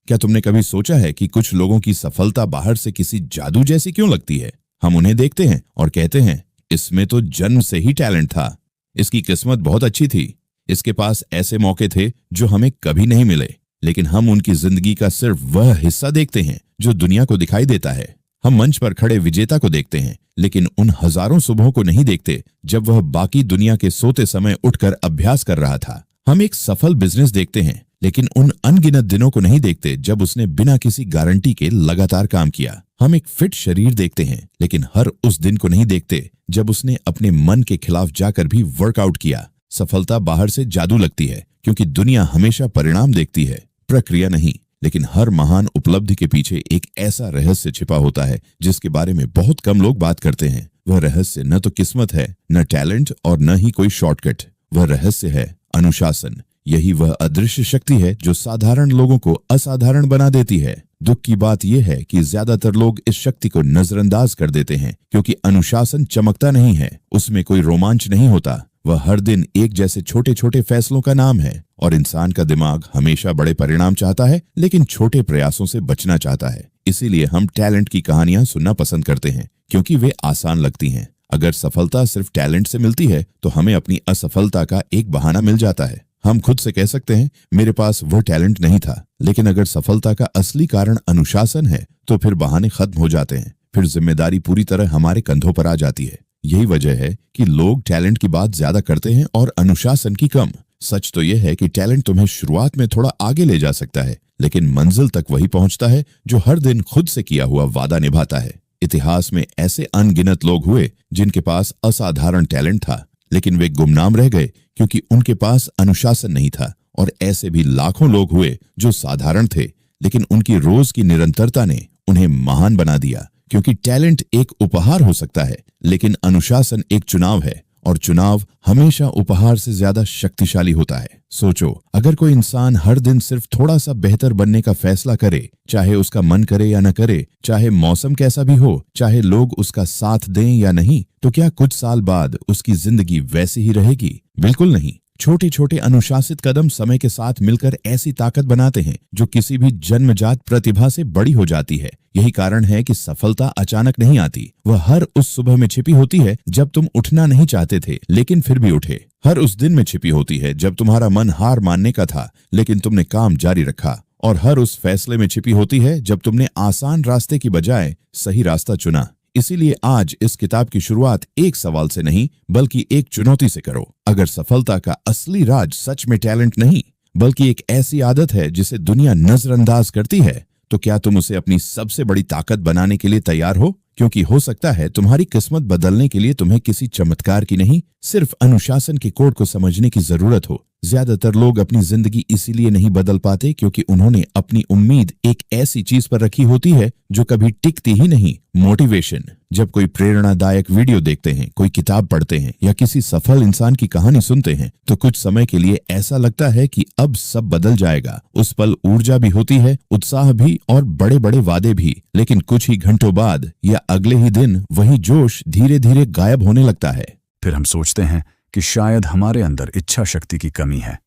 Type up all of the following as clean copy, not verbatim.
क्या तुमने कभी सोचा है कि कुछ लोगों की सफलता बाहर से किसी जादू जैसी क्यों लगती है? हम उन्हें देखते हैं और कहते हैं, इसमें तो जन्म से ही टैलेंट था, इसकी किस्मत बहुत अच्छी थी, इसके पास ऐसे मौके थे जो हमें कभी नहीं मिले। लेकिन हम उनकी जिंदगी का सिर्फ वह हिस्सा देखते हैं जो दुनिया को दिखाई देता है। हम मंच पर खड़े विजेता को देखते हैं, लेकिन उन हजारों सुबहों को नहीं देखते जब वह बाकी दुनिया के सोते समय उठकर अभ्यास कर रहा था। हम एक सफल बिजनेस देखते हैं, लेकिन उन अनगिनत दिनों को नहीं देखते जब उसने बिना किसी गारंटी के लगातार काम किया। हम एक फिट शरीर देखते हैं, लेकिन हर उस दिन को नहीं देखते जब उसने अपने मन के खिलाफ जाकर भी वर्कआउट किया। सफलता बाहर से जादू लगती है क्योंकि दुनिया हमेशा परिणाम देखती है, प्रक्रिया नहीं। लेकिन हर महान उपलब्धि के पीछे एक ऐसा रहस्य छिपा होता है जिसके बारे में बहुत कम लोग बात करते हैं। वह रहस्य न तो किस्मत है, न टैलेंट और न ही कोई शॉर्टकट। वह रहस्य है अनुशासन। यही वह अदृश्य शक्ति है जो साधारण लोगों को असाधारण बना देती है। दुख की बात यह है कि ज्यादातर लोग इस शक्ति को नजरअंदाज कर देते हैं क्योंकि अनुशासन चमकता नहीं है, उसमें कोई रोमांच नहीं होता। वह हर दिन एक जैसे छोटे छोटे फैसलों का नाम है और इंसान का दिमाग हमेशा बड़े परिणाम चाहता है, लेकिन छोटे प्रयासों से बचना चाहता है। इसीलिए हम टैलेंट की कहानियां सुनना पसंद करते हैं क्योंकि वे आसान लगती हैं। अगर सफलता सिर्फ टैलेंट से मिलती है तो हमें अपनी असफलता का एक बहाना मिल जाता है। हम खुद से कह सकते हैं, मेरे पास वह टैलेंट नहीं था। लेकिन अगर सफलता का असली कारण अनुशासन है तो फिर बहाने खत्म हो जाते हैं। फिर जिम्मेदारी पूरी तरह हमारे कंधों पर आ जाती है। यही वजह है कि लोग टैलेंट की बात ज्यादा करते हैं और अनुशासन की कम। सच तो यह है कि टैलेंट तुम्हें शुरुआत में थोड़ा आगे ले जा सकता है, लेकिन मंजिल तक वही पहुंचता है जो हर दिन खुद से किया हुआ वादा निभाता है। इतिहास में ऐसे अनगिनत लोग हुए जिनके पास असाधारण टैलेंट था, लेकिन वे गुमनाम रह गए क्योंकि उनके पास अनुशासन नहीं था। और ऐसे भी लाखों लोग हुए जो साधारण थे, लेकिन उनकी रोज की निरंतरता ने उन्हें महान बना दिया। क्योंकि टैलेंट एक उपहार हो सकता है, लेकिन अनुशासन एक चुनाव है, और चुनाव हमेशा उपहार से ज्यादा शक्तिशाली होता है। सोचो, अगर कोई इंसान हर दिन सिर्फ थोड़ा सा बेहतर बनने का फैसला करे, चाहे उसका मन करे या न करे, चाहे मौसम कैसा भी हो, चाहे लोग उसका साथ दें या नहीं, तो क्या कुछ साल बाद उसकी जिंदगी वैसी ही रहेगी? बिल्कुल नहीं। छोटे छोटे अनुशासित कदम समय के साथ मिलकर ऐसी ताकत बनाते हैं जो किसी भी जन्मजात प्रतिभा से बड़ी हो जाती है। यही कारण है कि सफलता अचानक नहीं आती। वह हर उस सुबह में छिपी होती है जब तुम उठना नहीं चाहते थे लेकिन फिर भी उठे। हर उस दिन में छिपी होती है जब तुम्हारा मन हार मानने का था लेकिन तुमने काम जारी रखा। और हर उस फैसले में छिपी होती है जब तुमने आसान रास्ते की बजाय सही रास्ता चुना। इसीलिए आज इस किताब की शुरुआत एक सवाल से नहीं बल्कि एक चुनौती से करो। अगर सफलता का असली राज सच में टैलेंट नहीं बल्कि एक ऐसी आदत है जिसे दुनिया नजरअंदाज करती है, तो क्या तुम उसे अपनी सबसे बड़ी ताकत बनाने के लिए तैयार हो? क्योंकि हो सकता है तुम्हारी किस्मत बदलने के लिए तुम्हें किसी चमत्कार की नहीं, सिर्फ अनुशासन के कोड को समझने की जरूरत हो। ज्यादातर लोग अपनी जिंदगी इसीलिए नहीं बदल पाते क्योंकि उन्होंने अपनी उम्मीद एक ऐसी चीज पर रखी होती है जो कभी टिकती ही नहीं, मोटिवेशन। जब कोई प्रेरणादायक वीडियो देखते हैं, कोई किताब पढ़ते हैं या किसी सफल इंसान की कहानी सुनते हैं तो कुछ समय के लिए ऐसा लगता है कि अब सब बदल जाएगा। उस पल ऊर्जा भी होती है, उत्साह भी और बड़े बड़े वादे भी, लेकिन कुछ ही घंटों बाद या अगले ही दिन वही जोश धीरे धीरे गायब होने लगता है। फिर हम सोचते हैं कि शायद हमारे अंदर इच्छा शक्ति की कमी है,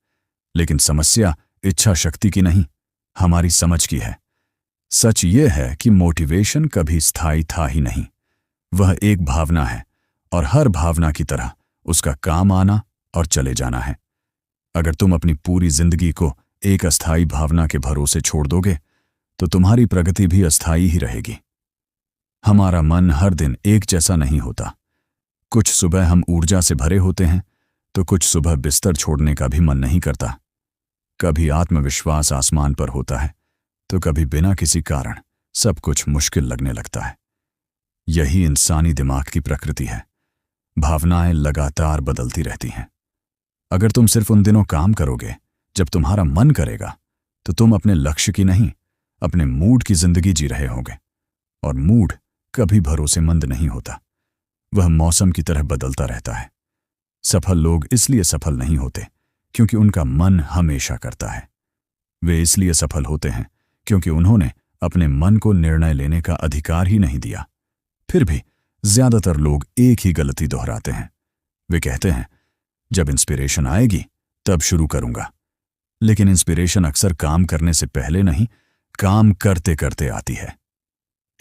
लेकिन समस्या इच्छा शक्ति की नहीं, हमारी समझ की है। सच ये है कि मोटिवेशन कभी स्थायी था ही नहीं। वह एक भावना है और हर भावना की तरह उसका काम आना और चले जाना है। अगर तुम अपनी पूरी जिंदगी को एक अस्थायी भावना के भरोसे छोड़ दोगे तो तुम्हारी प्रगति भी अस्थायी ही रहेगी। हमारा मन हर दिन एक जैसा नहीं होता। कुछ सुबह हम ऊर्जा से भरे होते हैं तो कुछ सुबह बिस्तर छोड़ने का भी मन नहीं करता। कभी आत्मविश्वास आसमान पर होता है तो कभी बिना किसी कारण सब कुछ मुश्किल लगने लगता है। यही इंसानी दिमाग की प्रकृति है। भावनाएं लगातार बदलती रहती हैं। अगर तुम सिर्फ उन दिनों काम करोगे जब तुम्हारा मन करेगा तो तुम अपने लक्ष्य की नहीं, अपने मूड की जिंदगी जी रहे होगे। और मूड कभी भरोसेमंद नहीं होता, वह मौसम की तरह बदलता रहता है। सफल लोग इसलिए सफल नहीं होते क्योंकि उनका मन हमेशा करता है। वे इसलिए सफल होते हैं क्योंकि उन्होंने अपने मन को निर्णय लेने का अधिकार ही नहीं दिया। फिर भी ज्यादातर लोग एक ही गलती दोहराते हैं। वे कहते हैं, जब इंस्पिरेशन आएगी तब शुरू करूंगा। लेकिन इंस्पिरेशन अक्सर काम करने से पहले नहीं, काम करते करते आती है।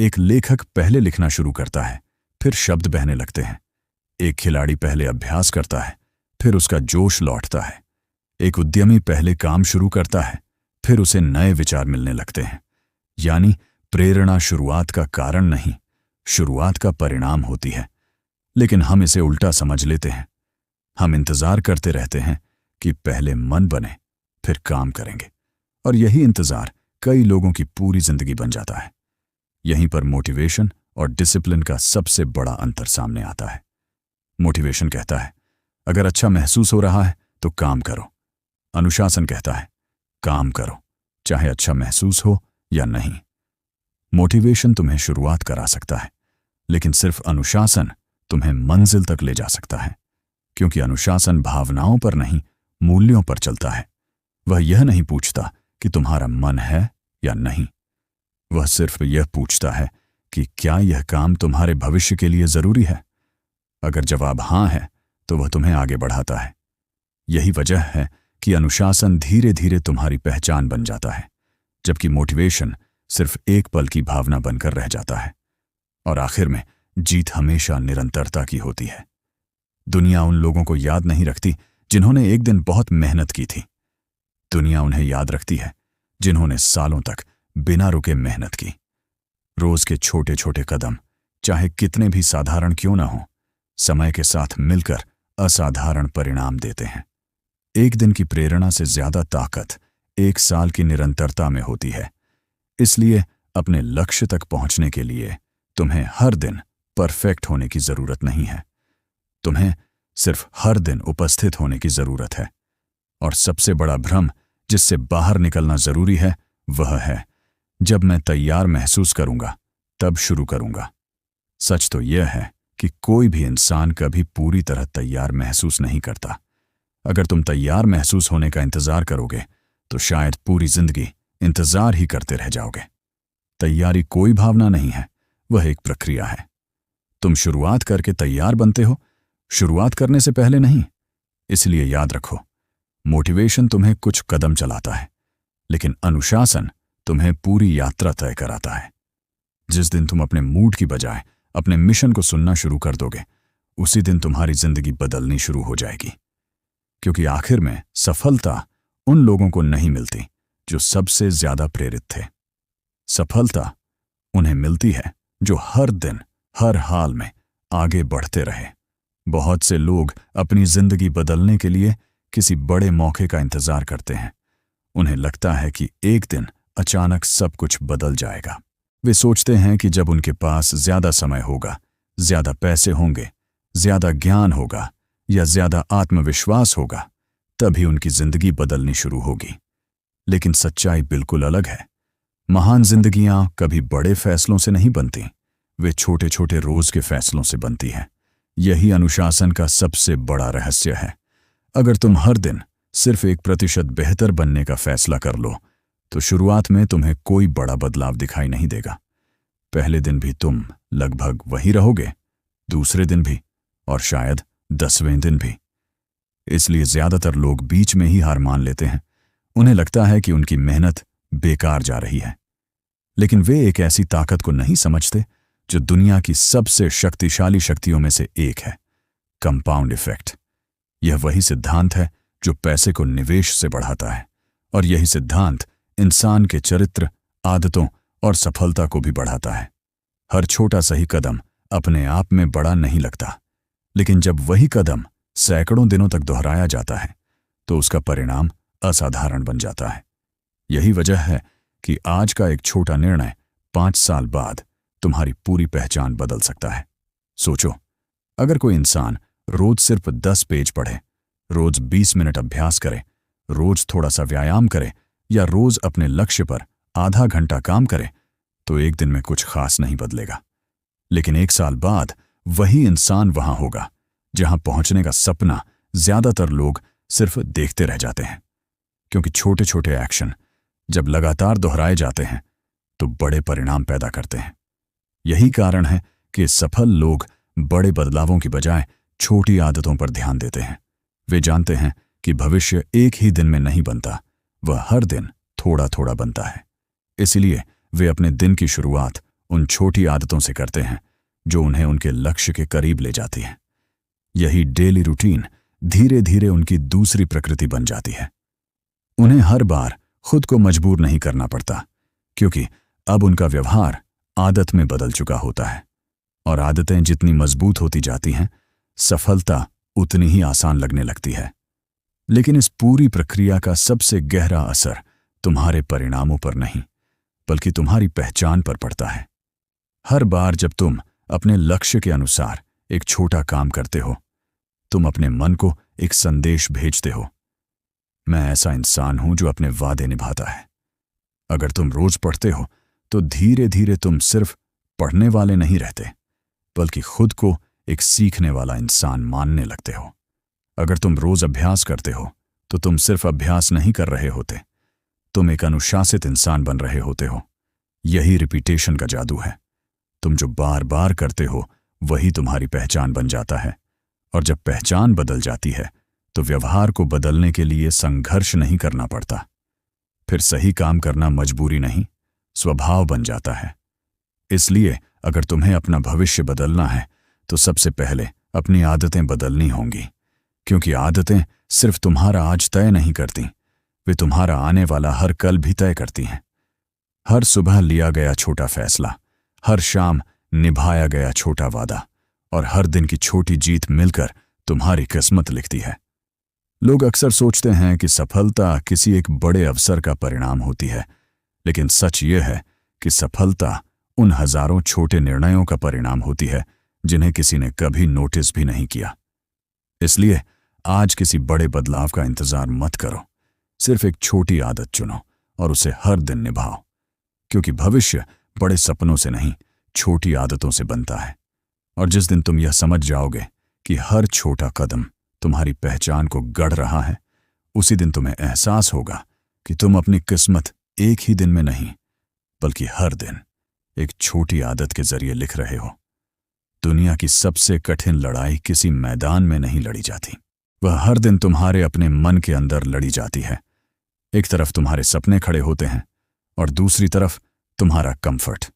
एक लेखक पहले लिखना शुरू करता है, फिर शब्द बहने लगते हैं। एक खिलाड़ी पहले अभ्यास करता है, फिर उसका जोश लौटता है। एक उद्यमी पहले काम शुरू करता है, फिर उसे नए विचार मिलने लगते हैं। यानी प्रेरणा शुरुआत का कारण नहीं, शुरुआत का परिणाम होती है। लेकिन हम इसे उल्टा समझ लेते हैं। हम इंतजार करते रहते हैं कि पहले मन बने, फिर काम करेंगे, और यही इंतजार कई लोगों की पूरी जिंदगी बन जाता है। यहीं पर मोटिवेशन और डिसिप्लिन का सबसे बड़ा अंतर सामने आता है। मोटिवेशन कहता है, अगर अच्छा महसूस हो रहा है तो काम करो। अनुशासन कहता है, काम करो, चाहे अच्छा महसूस हो या नहीं। मोटिवेशन तुम्हें शुरुआत करा सकता है, लेकिन सिर्फ अनुशासन तुम्हें मंजिल तक ले जा सकता है, क्योंकि अनुशासन भावनाओं पर नहीं, मूल्यों पर चलता है। वह यह नहीं पूछता कि तुम्हारा मन है या नहीं, वह सिर्फ यह पूछता है कि क्या यह काम तुम्हारे भविष्य के लिए जरूरी है। अगर जवाब हां है तो वह तुम्हें आगे बढ़ाता है। यही वजह है कि अनुशासन धीरे धीरे तुम्हारी पहचान बन जाता है, जबकि मोटिवेशन सिर्फ एक पल की भावना बनकर रह जाता है। और आखिर में जीत हमेशा निरंतरता की होती है। दुनिया उन लोगों को याद नहीं रखती जिन्होंने एक दिन बहुत मेहनत की थी। दुनिया उन्हें याद रखती है जिन्होंने सालों तक बिना रुके मेहनत की। रोज के छोटे छोटे कदम, चाहे कितने भी साधारण क्यों ना हो, समय के साथ मिलकर असाधारण परिणाम देते हैं। एक दिन की प्रेरणा से ज्यादा ताकत एक साल की निरंतरता में होती है। इसलिए अपने लक्ष्य तक पहुंचने के लिए तुम्हें हर दिन परफेक्ट होने की जरूरत नहीं है। तुम्हें सिर्फ हर दिन उपस्थित होने की जरूरत है। और सबसे बड़ा भ्रम जिससे बाहर निकलना जरूरी है वह है, जब मैं तैयार महसूस करूंगा तब शुरू करूंगा। सच तो यह है कि कोई भी इंसान कभी पूरी तरह तैयार महसूस नहीं करता। अगर तुम तैयार महसूस होने का इंतजार करोगे तो शायद पूरी जिंदगी इंतजार ही करते रह जाओगे। तैयारी कोई भावना नहीं है, वह एक प्रक्रिया है। तुम शुरुआत करके तैयार बनते हो, शुरुआत करने से पहले नहीं। इसलिए याद रखो, मोटिवेशन तुम्हें कुछ कदम चलाता है, लेकिन अनुशासन तुम्हें पूरी यात्रा तय कराता है। जिस दिन तुम अपने मूड की बजाय अपने मिशन को सुनना शुरू कर दोगे, उसी दिन तुम्हारी जिंदगी बदलनी शुरू हो जाएगी। क्योंकि आखिर में सफलता उन लोगों को नहीं मिलती जो सबसे ज्यादा प्रेरित थे। सफलता उन्हें मिलती है जो हर दिन, हर हाल में आगे बढ़ते रहे। बहुत से लोग अपनी जिंदगी बदलने के लिए किसी बड़े मौके का इंतजार करते हैं। उन्हें लगता है कि एक दिन अचानक सब कुछ बदल जाएगा। वे सोचते हैं कि जब उनके पास ज्यादा समय होगा, ज्यादा पैसे होंगे, ज्यादा ज्ञान होगा या ज्यादा आत्मविश्वास होगा, तभी उनकी जिंदगी बदलनी शुरू होगी। लेकिन सच्चाई बिल्कुल अलग है। महान जिंदगियां कभी बड़े फैसलों से नहीं बनती, वे छोटे छोटे रोज के फैसलों से बनती हैं। यही अनुशासन का सबसे बड़ा रहस्य है। अगर तुम हर दिन सिर्फ 1% बेहतर बनने का फैसला कर लो, तो शुरुआत में तुम्हें कोई बड़ा बदलाव दिखाई नहीं देगा। पहले दिन भी तुम लगभग वही रहोगे, दूसरे दिन भी, और शायद 10वें दिन भी। इसलिए ज्यादातर लोग बीच में ही हार मान लेते हैं। उन्हें लगता है कि उनकी मेहनत बेकार जा रही है। लेकिन वे एक ऐसी ताकत को नहीं समझते जो दुनिया की सबसे शक्तिशाली शक्तियों में से एक है, कंपाउंड इफेक्ट। यह वही सिद्धांत है जो पैसे को निवेश से बढ़ाता है, और यही सिद्धांत इंसान के चरित्र, आदतों और सफलता को भी बढ़ाता है। हर छोटा सही कदम अपने आप में बड़ा नहीं लगता, लेकिन जब वही कदम सैकड़ों दिनों तक दोहराया जाता है तो उसका परिणाम असाधारण बन जाता है। यही वजह है कि आज का एक छोटा निर्णय 5 साल बाद तुम्हारी पूरी पहचान बदल सकता है। सोचो, अगर कोई इंसान रोज सिर्फ 10 पेज पढ़े, रोज 20 मिनट अभ्यास करे, रोज थोड़ा सा व्यायाम करे या रोज अपने लक्ष्य पर आधा घंटा काम करे, तो एक दिन में कुछ खास नहीं बदलेगा। लेकिन 1 साल बाद वही इंसान वहां होगा जहां पहुंचने का सपना ज्यादातर लोग सिर्फ देखते रह जाते हैं। क्योंकि छोटे छोटे एक्शन जब लगातार दोहराए जाते हैं तो बड़े परिणाम पैदा करते हैं। यही कारण है कि सफल लोग बड़े बदलावों की बजाय छोटी आदतों पर ध्यान देते हैं। वे जानते हैं कि भविष्य एक ही दिन में नहीं बनता, वह हर दिन थोड़ा थोड़ा बनता है। इसलिए वे अपने दिन की शुरुआत उन छोटी आदतों से करते हैं जो उन्हें उनके लक्ष्य के करीब ले जाती हैं। यही डेली रूटीन धीरे धीरे उनकी दूसरी प्रकृति बन जाती है। उन्हें हर बार खुद को मजबूर नहीं करना पड़ता, क्योंकि अब उनका व्यवहार आदत में बदल चुका होता है, और आदतें जितनी मजबूत होती जाती हैं, सफलता उतनी ही आसान लगने लगती है। लेकिन इस पूरी प्रक्रिया का सबसे गहरा असर तुम्हारे परिणामों पर नहीं, बल्कि तुम्हारी पहचान पर पड़ता है। हर बार जब तुम अपने लक्ष्य के अनुसार एक छोटा काम करते हो, तुम अपने मन को एक संदेश भेजते हो, मैं ऐसा इंसान हूं जो अपने वादे निभाता है। अगर तुम रोज पढ़ते हो तो धीरे धीरे तुम सिर्फ पढ़ने वाले नहीं रहते, बल्कि खुद को एक सीखने वाला इंसान मानने लगते हो। अगर तुम रोज अभ्यास करते हो तो तुम सिर्फ अभ्यास नहीं कर रहे होते, तुम एक अनुशासित इंसान बन रहे होते हो। यही रिपीटेशन का जादू है। तुम जो बार बार करते हो वही तुम्हारी पहचान बन जाता है, और जब पहचान बदल जाती है तो व्यवहार को बदलने के लिए संघर्ष नहीं करना पड़ता। फिर सही काम करना मजबूरी नहीं, स्वभाव बन जाता है। इसलिए अगर तुम्हें अपना भविष्य बदलना है तो सबसे पहले अपनी आदतें बदलनी होंगी, क्योंकि आदतें सिर्फ तुम्हारा आज तय नहीं करती, वे तुम्हारा आने वाला हर कल भी तय करती हैं। हर सुबह लिया गया छोटा फैसला, हर शाम निभाया गया छोटा वादा, और हर दिन की छोटी जीत मिलकर तुम्हारी किस्मत लिखती है। लोग अक्सर सोचते हैं कि सफलता किसी एक बड़े अवसर का परिणाम होती है, लेकिन सच ये है कि सफलता उन हजारों छोटे निर्णयों का परिणाम होती है जिन्हें किसी ने कभी नोटिस भी नहीं किया। इसलिए आज किसी बड़े बदलाव का इंतजार मत करो, सिर्फ एक छोटी आदत चुनो और उसे हर दिन निभाओ, क्योंकि भविष्य बड़े सपनों से नहीं, छोटी आदतों से बनता है। और जिस दिन तुम यह समझ जाओगे कि हर छोटा कदम तुम्हारी पहचान को गढ़ रहा है, उसी दिन तुम्हें एहसास होगा कि तुम अपनी किस्मत एक ही दिन में नहीं, बल्कि हर दिन एक छोटी आदत के जरिए लिख रहे हो। दुनिया की सबसे कठिन लड़ाई किसी मैदान में नहीं लड़ी जाती, वह हर दिन तुम्हारे अपने मन के अंदर लड़ी जाती है। एक तरफ तुम्हारे सपने खड़े होते हैं और दूसरी तरफ तुम्हारा कंफर्ट।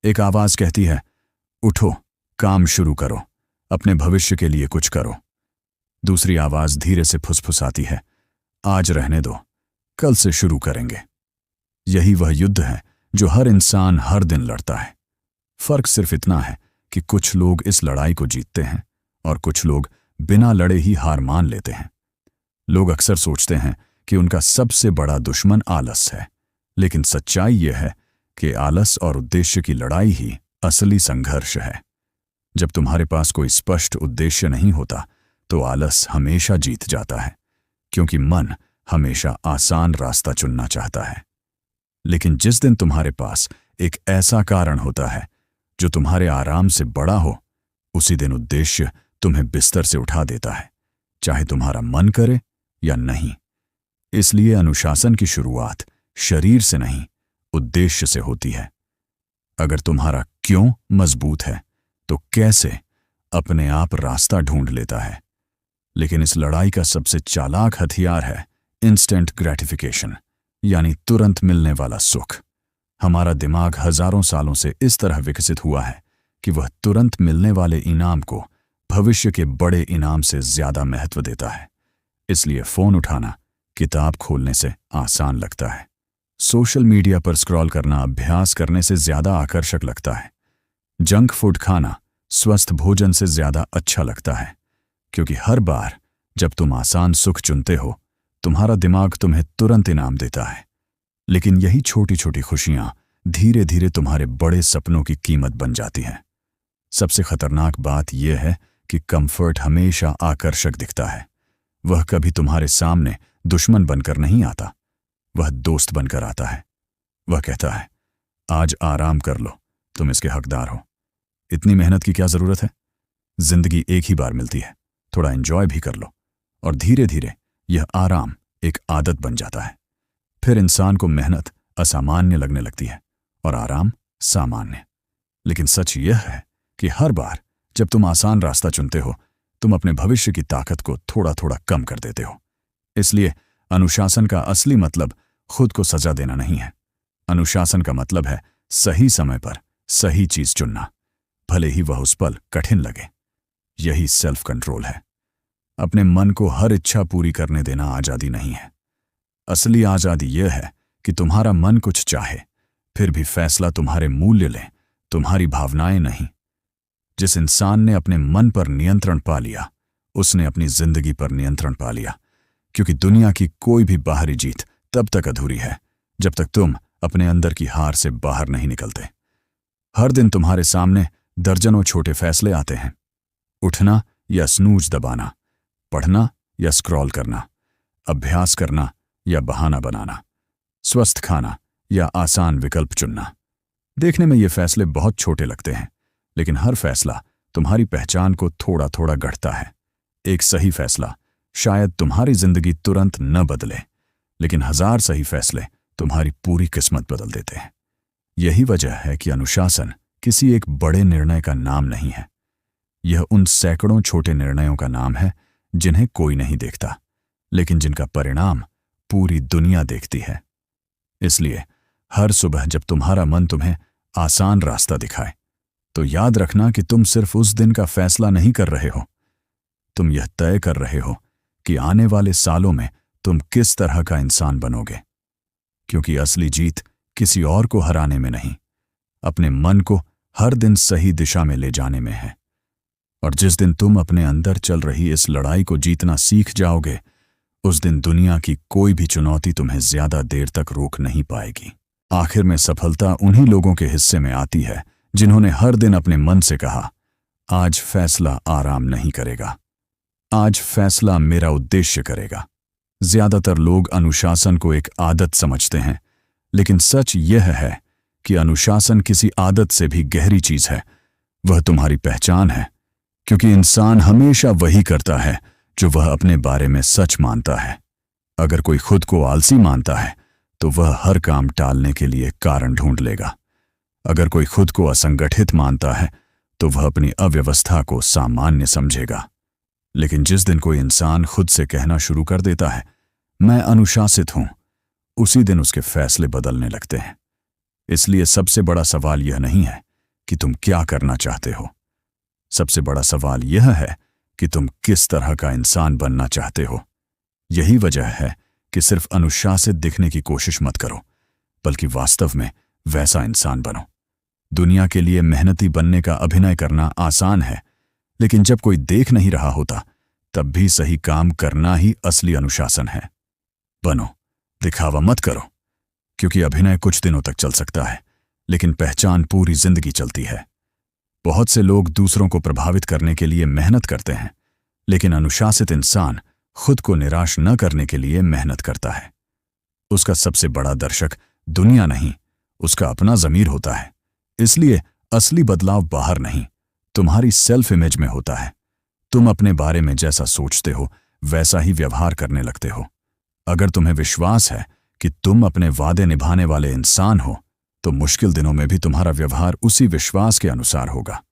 एक आवाज कहती है, उठो, काम शुरू करो, अपने भविष्य के लिए कुछ करो। दूसरी आवाज धीरे से फुसफुसाती है, आज रहने दो, कल से शुरू करेंगे। यही वह युद्ध है जो हर इंसान हर दिन लड़ता है। फर्क सिर्फ इतना है कि कुछ लोग इस लड़ाई को जीतते हैं और कुछ लोग बिना लड़े ही हार मान लेते हैं। लोग अक्सर सोचते हैं कि उनका सबसे बड़ा दुश्मन आलस है, लेकिन सच्चाई यह है कि आलस और उद्देश्य की लड़ाई ही असली संघर्ष है। जब तुम्हारे पास कोई स्पष्ट उद्देश्य नहीं होता तो आलस हमेशा जीत जाता है, क्योंकि मन हमेशा आसान रास्ता चुनना चाहता है। लेकिन जिस दिन तुम्हारे पास एक ऐसा कारण होता है जो तुम्हारे आराम से बड़ा हो, उसी दिन उद्देश्य तुम्हें बिस्तर से उठा देता है, चाहे तुम्हारा मन करे या नहीं। इसलिए अनुशासन की शुरुआत शरीर से नहीं, उद्देश्य से होती है। अगर तुम्हारा क्यों मजबूत है तो कैसे अपने आप रास्ता ढूंढ लेता है। लेकिन इस लड़ाई का सबसे चालाक हथियार है इंस्टेंट ग्रेटिफिकेशन, यानी तुरंत मिलने वाला सुख। हमारा दिमाग हजारों सालों से इस तरह विकसित हुआ है कि वह तुरंत मिलने वाले इनाम को भविष्य के बड़े इनाम से ज्यादा महत्व देता है। इसलिए फोन उठाना किताब खोलने से आसान लगता है, सोशल मीडिया पर स्क्रॉल करना अभ्यास करने से ज्यादा आकर्षक लगता है, जंक फूड खाना स्वस्थ भोजन से ज्यादा अच्छा लगता है, क्योंकि हर बार जब तुम आसान सुख चुनते हो, तुम्हारा दिमाग तुम्हें तुरंत इनाम देता है। लेकिन यही छोटी छोटी खुशियां धीरे धीरे तुम्हारे बड़े सपनों की कीमत बन जाती हैं। सबसे खतरनाक बात यह है कि कंफर्ट हमेशा आकर्षक दिखता है। वह कभी तुम्हारे सामने दुश्मन बनकर नहीं आता, वह दोस्त बनकर आता है। वह कहता है, आज आराम कर लो, तुम इसके हकदार हो। इतनी मेहनत की क्या जरूरत है? जिंदगी एक ही बार मिलती है, थोड़ा एंजॉय भी कर लो। और धीरे धीरे यह आराम एक आदत बन जाता है। फिर इंसान को मेहनत असामान्य लगने लगती है और आराम सामान्य। लेकिन सच यह है कि हर बार जब तुम आसान रास्ता चुनते हो, तुम अपने भविष्य की ताकत को थोड़ा थोड़ा कम कर देते हो। इसलिए अनुशासन का असली मतलब खुद को सजा देना नहीं है, अनुशासन का मतलब है सही समय पर सही चीज चुनना, भले ही वह उस पल कठिन लगे। यही सेल्फ कंट्रोल है। अपने मन को हर इच्छा पूरी करने देना आजादी नहीं है। असली आजादी यह है कि तुम्हारा मन कुछ चाहे, फिर भी फैसला तुम्हारे मूल्य लें, तुम्हारी भावनाएं नहीं। जिस इंसान ने अपने मन पर नियंत्रण पा लिया, उसने अपनी जिंदगी पर नियंत्रण पा लिया, क्योंकि दुनिया की कोई भी बाहरी जीत तब तक अधूरी है जब तक तुम अपने अंदर की हार से बाहर नहीं निकलते। हर दिन तुम्हारे सामने दर्जनों छोटे फैसले आते हैं। उठना या स्नूज दबाना, पढ़ना या स्क्रॉल करना, अभ्यास करना या बहाना बनाना, स्वस्थ खाना या आसान विकल्प चुनना। देखने में ये फैसले बहुत छोटे लगते हैं, लेकिन हर फैसला तुम्हारी पहचान को थोड़ा थोड़ा गढ़ता है। एक सही फैसला शायद तुम्हारी जिंदगी तुरंत न बदले, लेकिन 1000 सही फैसले तुम्हारी पूरी किस्मत बदल देते हैं। यही वजह है कि अनुशासन किसी एक बड़े निर्णय का नाम नहीं है। यह उन सैकड़ों छोटे निर्णयों का नाम है जिन्हें कोई नहीं देखता, लेकिन जिनका परिणाम पूरी दुनिया देखती है। इसलिए हर सुबह जब तुम्हारा मन तुम्हें आसान रास्ता दिखाए, तो याद रखना कि तुम सिर्फ उस दिन का फैसला नहीं कर रहे हो, तुम यह तय कर रहे हो कि आने वाले सालों में तुम किस तरह का इंसान बनोगे। क्योंकि असली जीत किसी और को हराने में नहीं, अपने मन को हर दिन सही दिशा में ले जाने में है। और जिस दिन तुम अपने अंदर चल रही इस लड़ाई को जीतना सीख जाओगे, उस दिन दुनिया की कोई भी चुनौती तुम्हें ज्यादा देर तक रोक नहीं पाएगी। आखिर में सफलता उन्हीं लोगों के हिस्से में आती है जिन्होंने हर दिन अपने मन से कहा, आज फैसला आराम नहीं करेगा, आज फैसला मेरा उद्देश्य करेगा। ज्यादातर लोग अनुशासन को एक आदत समझते हैं, लेकिन सच यह है कि अनुशासन किसी आदत से भी गहरी चीज है। वह तुम्हारी पहचान है, क्योंकि इंसान हमेशा वही करता है जो वह अपने बारे में सच मानता है। अगर कोई खुद को आलसी मानता है, तो वह हर काम टालने के लिए कारण ढूंढ लेगा। अगर कोई खुद को असंगठित मानता है, तो वह अपनी अव्यवस्था को सामान्य समझेगा। लेकिन जिस दिन कोई इंसान खुद से कहना शुरू कर देता है, मैं अनुशासित हूं, उसी दिन उसके फैसले बदलने लगते हैं। इसलिए सबसे बड़ा सवाल यह नहीं है कि तुम क्या करना चाहते हो, सबसे बड़ा सवाल यह है कि तुम किस तरह का इंसान बनना चाहते हो। यही वजह है कि सिर्फ अनुशासित दिखने की कोशिश मत करो, बल्कि वास्तव में वैसा इंसान बनो। दुनिया के लिए मेहनती बनने का अभिनय करना आसान है, लेकिन जब कोई देख नहीं रहा होता, तब भी सही काम करना ही असली अनुशासन है। बनो, दिखावा मत करो, क्योंकि अभिनय कुछ दिनों तक चल सकता है, लेकिन पहचान पूरी जिंदगी चलती है। बहुत से लोग दूसरों को प्रभावित करने के लिए मेहनत करते हैं, लेकिन अनुशासित इंसान खुद को निराश न करने के लिए मेहनत करता है। उसका सबसे बड़ा दर्शक दुनिया नहीं, उसका अपना ज़मीर होता है। इसलिए असली बदलाव बाहर नहीं, तुम्हारी सेल्फ इमेज में होता है। तुम अपने बारे में जैसा सोचते हो, वैसा ही व्यवहार करने लगते हो। अगर तुम्हें विश्वास है कि तुम अपने वादे निभाने वाले इंसान हो, तो मुश्किल दिनों में भी तुम्हारा व्यवहार उसी विश्वास के अनुसार होगा।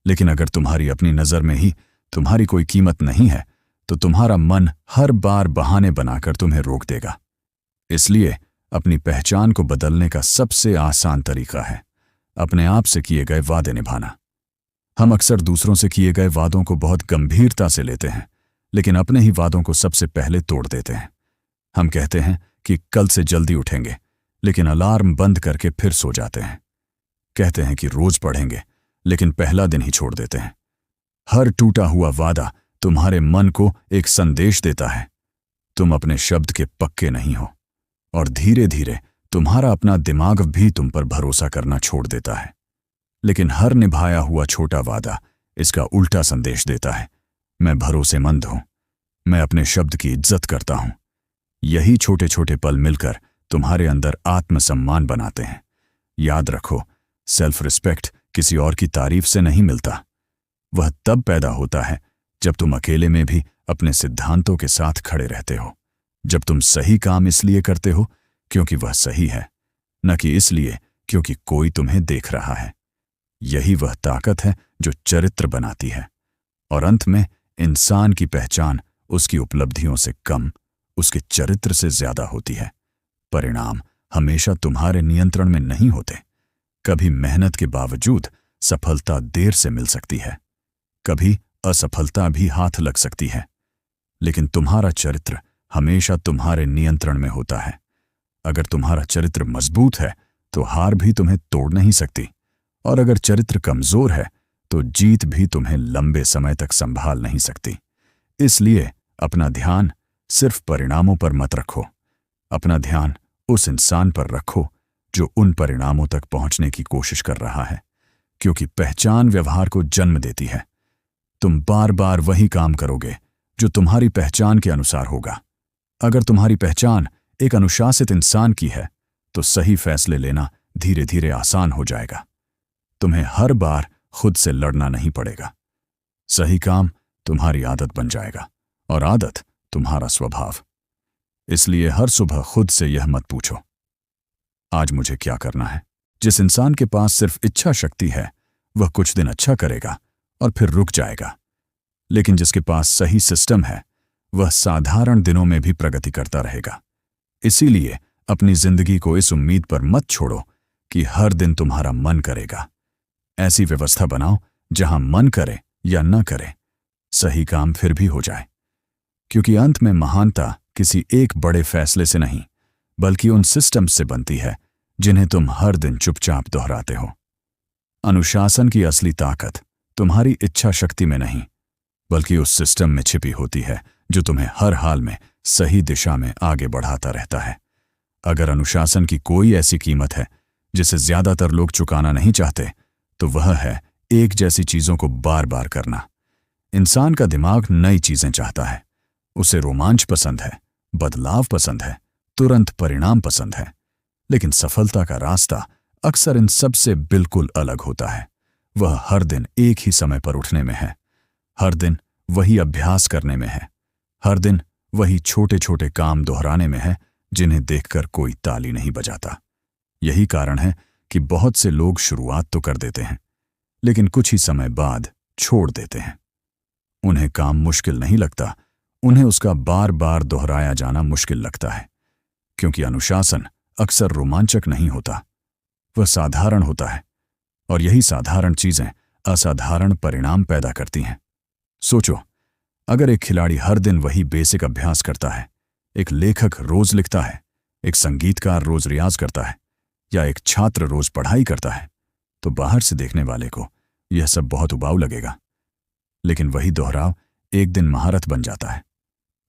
लेकिन अगर तुम्हारी अपनी नज़र में ही तुम्हारी कोई कीमत नहीं है, तो तुम्हारा मन हर बार बहाने बनाकर तुम्हें रोक देगा। इसलिए अपनी पहचान को बदलने का सबसे आसान तरीका है अपने आप से किए गए वादे निभाना। हम अक्सर दूसरों से किए गए वादों को बहुत गंभीरता से लेते हैं, लेकिन अपने ही वादों को सबसे पहले तोड़ देते हैं। हम कहते हैं कि कल से जल्दी उठेंगे, लेकिन अलार्म बंद करके फिर सो जाते हैं। कहते हैं कि रोज पढ़ेंगे, लेकिन पहला दिन ही छोड़ देते हैं। हर टूटा हुआ वादा तुम्हारे मन को एक संदेश देता है, तुम अपने शब्द के पक्के नहीं हो, और धीरे धीरे तुम्हारा अपना दिमाग भी तुम पर भरोसा करना छोड़ देता है। लेकिन हर निभाया हुआ छोटा वादा इसका उल्टा संदेश देता है, मैं भरोसेमंद हूं, मैं अपने शब्द की इज्जत करता हूं। यही छोटे छोटे पल मिलकर तुम्हारे अंदर आत्मसम्मान बनाते हैं। याद रखो, सेल्फ रिस्पेक्ट किसी और की तारीफ से नहीं मिलता। वह तब पैदा होता है जब तुम अकेले में भी अपने सिद्धांतों के साथ खड़े रहते हो, जब तुम सही काम इसलिए करते हो क्योंकि वह सही है, न कि इसलिए क्योंकि कोई तुम्हें देख रहा है। यही वह ताकत है जो चरित्र बनाती है, और अंत में इंसान की पहचान उसकी उपलब्धियों से कम, उसके चरित्र से ज्यादा होती है। परिणाम हमेशा तुम्हारे नियंत्रण में नहीं होते। कभी मेहनत के बावजूद सफलता देर से मिल सकती है, कभी असफलता भी हाथ लग सकती है, लेकिन तुम्हारा चरित्र हमेशा तुम्हारे नियंत्रण में होता है। अगर तुम्हारा चरित्र मजबूत है तो हार भी तुम्हें तोड़ नहीं सकती, और अगर चरित्र कमजोर है तो जीत भी तुम्हें लंबे समय तक संभाल नहीं सकती। इसलिए अपना ध्यान सिर्फ परिणामों पर मत रखो, अपना ध्यान उस इंसान पर रखो जो उन परिणामों तक पहुंचने की कोशिश कर रहा है, क्योंकि पहचान व्यवहार को जन्म देती है। तुम बार बार वही काम करोगे जो तुम्हारी पहचान के अनुसार होगा। अगर तुम्हारी पहचान एक अनुशासित इंसान की है तो सही फैसले लेना धीरे धीरे आसान हो जाएगा। तुम्हें हर बार खुद से लड़ना नहीं पड़ेगा। सही काम तुम्हारी आदत बन जाएगा और आदत तुम्हारा स्वभाव। इसलिए हर सुबह खुद से यह मत पूछो, आज मुझे क्या करना है। जिस इंसान के पास सिर्फ इच्छा शक्ति है वह कुछ दिन अच्छा करेगा और फिर रुक जाएगा, लेकिन जिसके पास सही सिस्टम है वह साधारण दिनों में भी प्रगति करता रहेगा। इसीलिए अपनी जिंदगी को इस उम्मीद पर मत छोड़ो कि हर दिन तुम्हारा मन करेगा। ऐसी व्यवस्था बनाओ जहां मन करे या न करे, सही काम फिर भी हो जाए, क्योंकि अंत में महानता किसी एक बड़े फैसले से नहीं बल्कि उन सिस्टम्स से बनती है जिन्हें तुम हर दिन चुपचाप दोहराते हो। अनुशासन की असली ताकत तुम्हारी इच्छा शक्ति में नहीं बल्कि उस सिस्टम में छिपी होती है जो तुम्हें हर हाल में सही दिशा में आगे बढ़ाता रहता है। अगर अनुशासन की कोई ऐसी कीमत है जिसे ज्यादातर लोग चुकाना नहीं चाहते तो वह है एक जैसी चीजों को बार बार करना। इंसान का दिमाग नई चीजें चाहता है, उसे रोमांच पसंद है, बदलाव पसंद है, तुरंत परिणाम पसंद है, लेकिन सफलता का रास्ता अक्सर इन सब से बिल्कुल अलग होता है। वह हर दिन एक ही समय पर उठने में है, हर दिन वही अभ्यास करने में है, हर दिन वही छोटे छोटे काम दोहराने में है जिन्हें देखकर कोई ताली नहीं बजाता। यही कारण है कि बहुत से लोग शुरुआत तो कर देते हैं लेकिन कुछ ही समय बाद छोड़ देते हैं। उन्हें काम मुश्किल नहीं लगता, उन्हें उसका बार बार दोहराया जाना मुश्किल लगता है, क्योंकि अनुशासन अक्सर रोमांचक नहीं होता, वह साधारण होता है, और यही साधारण चीजें असाधारण परिणाम पैदा करती हैं। सोचो, अगर एक खिलाड़ी हर दिन वही बेसिक अभ्यास करता है, एक लेखक रोज लिखता है, एक संगीतकार रोज रियाज करता है, या एक छात्र रोज पढ़ाई करता है, तो बाहर से देखने वाले को यह सब बहुत उबाऊ लगेगा। लेकिन वही दोहराव एक दिन महारत बन जाता है।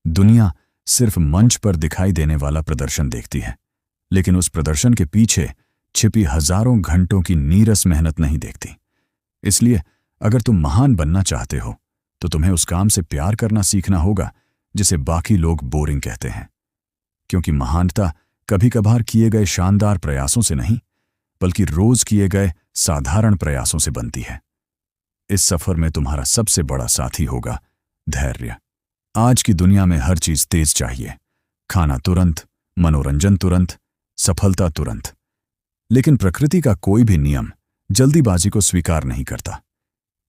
दुनिया सिर्फ मंच पर दिखाई देने वाला प्रदर्शन देखती है, लेकिन उस प्रदर्शन के पीछे छिपी हजारों घंटों की नीरस मेहनत नहीं देखती। इसलिए अगर तुम महान बनना चाहते हो तो तुम्हें उस काम से प्यार करना सीखना होगा जिसे बाकी लोग बोरिंग कहते हैं, क्योंकि महानता कभी कभार किए गए शानदार प्रयासों से नहीं बल्कि रोज किए गए साधारण प्रयासों से बनती है। इस सफर में तुम्हारा सबसे बड़ा साथी होगा धैर्य। आज की दुनिया में हर चीज तेज चाहिए, खाना तुरंत, मनोरंजन तुरंत, सफलता तुरंत, लेकिन प्रकृति का कोई भी नियम जल्दीबाजी को स्वीकार नहीं करता।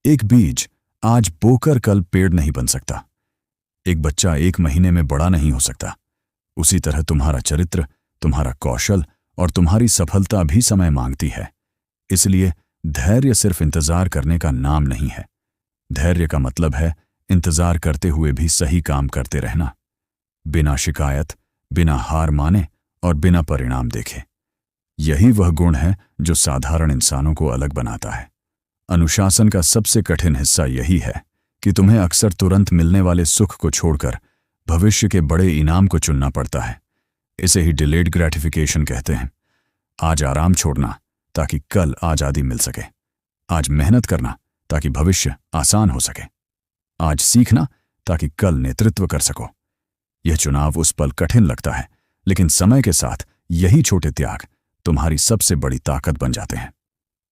एक बीज आज बोकर कल पेड़ नहीं बन सकता, एक बच्चा एक महीने में बड़ा नहीं हो सकता। उसी तरह तुम्हारा चरित्र, तुम्हारा कौशल और तुम्हारी सफलता भी समय मांगती है। इसलिए धैर्य सिर्फ इंतजार करने का नाम नहीं है। धैर्य का मतलब है इंतजार करते हुए भी सही काम करते रहना, बिना शिकायत, बिना हार माने और बिना परिणाम देखे। यही वह गुण है जो साधारण इंसानों को अलग बनाता है। अनुशासन का सबसे कठिन हिस्सा यही है कि तुम्हें अक्सर तुरंत मिलने वाले सुख को छोड़कर भविष्य के बड़े इनाम को चुनना पड़ता है। इसे ही डिलेड ग्रेटिफिकेशन कहते हैं। आज आराम छोड़ना ताकि कल आजादी मिल सके, आज मेहनत करना ताकि भविष्य आसान हो सके, आज सीखना ताकि कल नेतृत्व कर सको। यह चुनाव उस पल कठिन लगता है, लेकिन समय के साथ यही छोटे त्याग तुम्हारी सबसे बड़ी ताकत बन जाते हैं।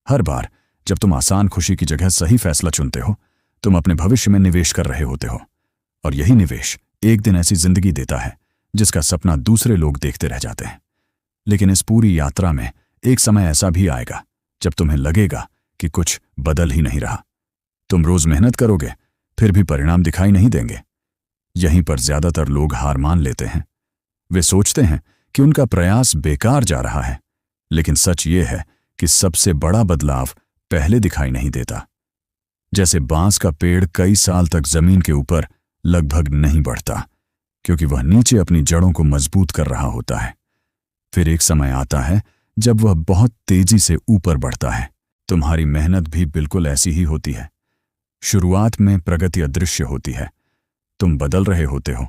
हर बार जब तुम आसान खुशी की जगह सही फैसला चुनते हो, तुम अपने भविष्य में निवेश कर रहे होते हो, और यही निवेश एक दिन ऐसी जिंदगी देता है जिसका सपना दूसरे लोग देखते रह जाते हैं। लेकिन इस पूरी यात्रा में एक समय ऐसा भी आएगा जब तुम्हें लगेगा कि कुछ बदल ही नहीं रहा। तुम रोज मेहनत करोगे, फिर भी परिणाम दिखाई नहीं देंगे। यहीं पर ज्यादातर लोग हार मान लेते हैं। वे सोचते हैं कि उनका प्रयास बेकार जा रहा है, लेकिन सच ये है कि सबसे बड़ा बदलाव पहले दिखाई नहीं देता। जैसे बांस का पेड़ कई साल तक जमीन के ऊपर लगभग नहीं बढ़ता, क्योंकि वह नीचे अपनी जड़ों को मजबूत कर रहा होता है। फिर एक समय आता है जब वह बहुत तेजी से ऊपर बढ़ता है। तुम्हारी मेहनत भी बिल्कुल ऐसी ही होती है। शुरुआत में प्रगति अदृश्य होती है। तुम बदल रहे होते हो,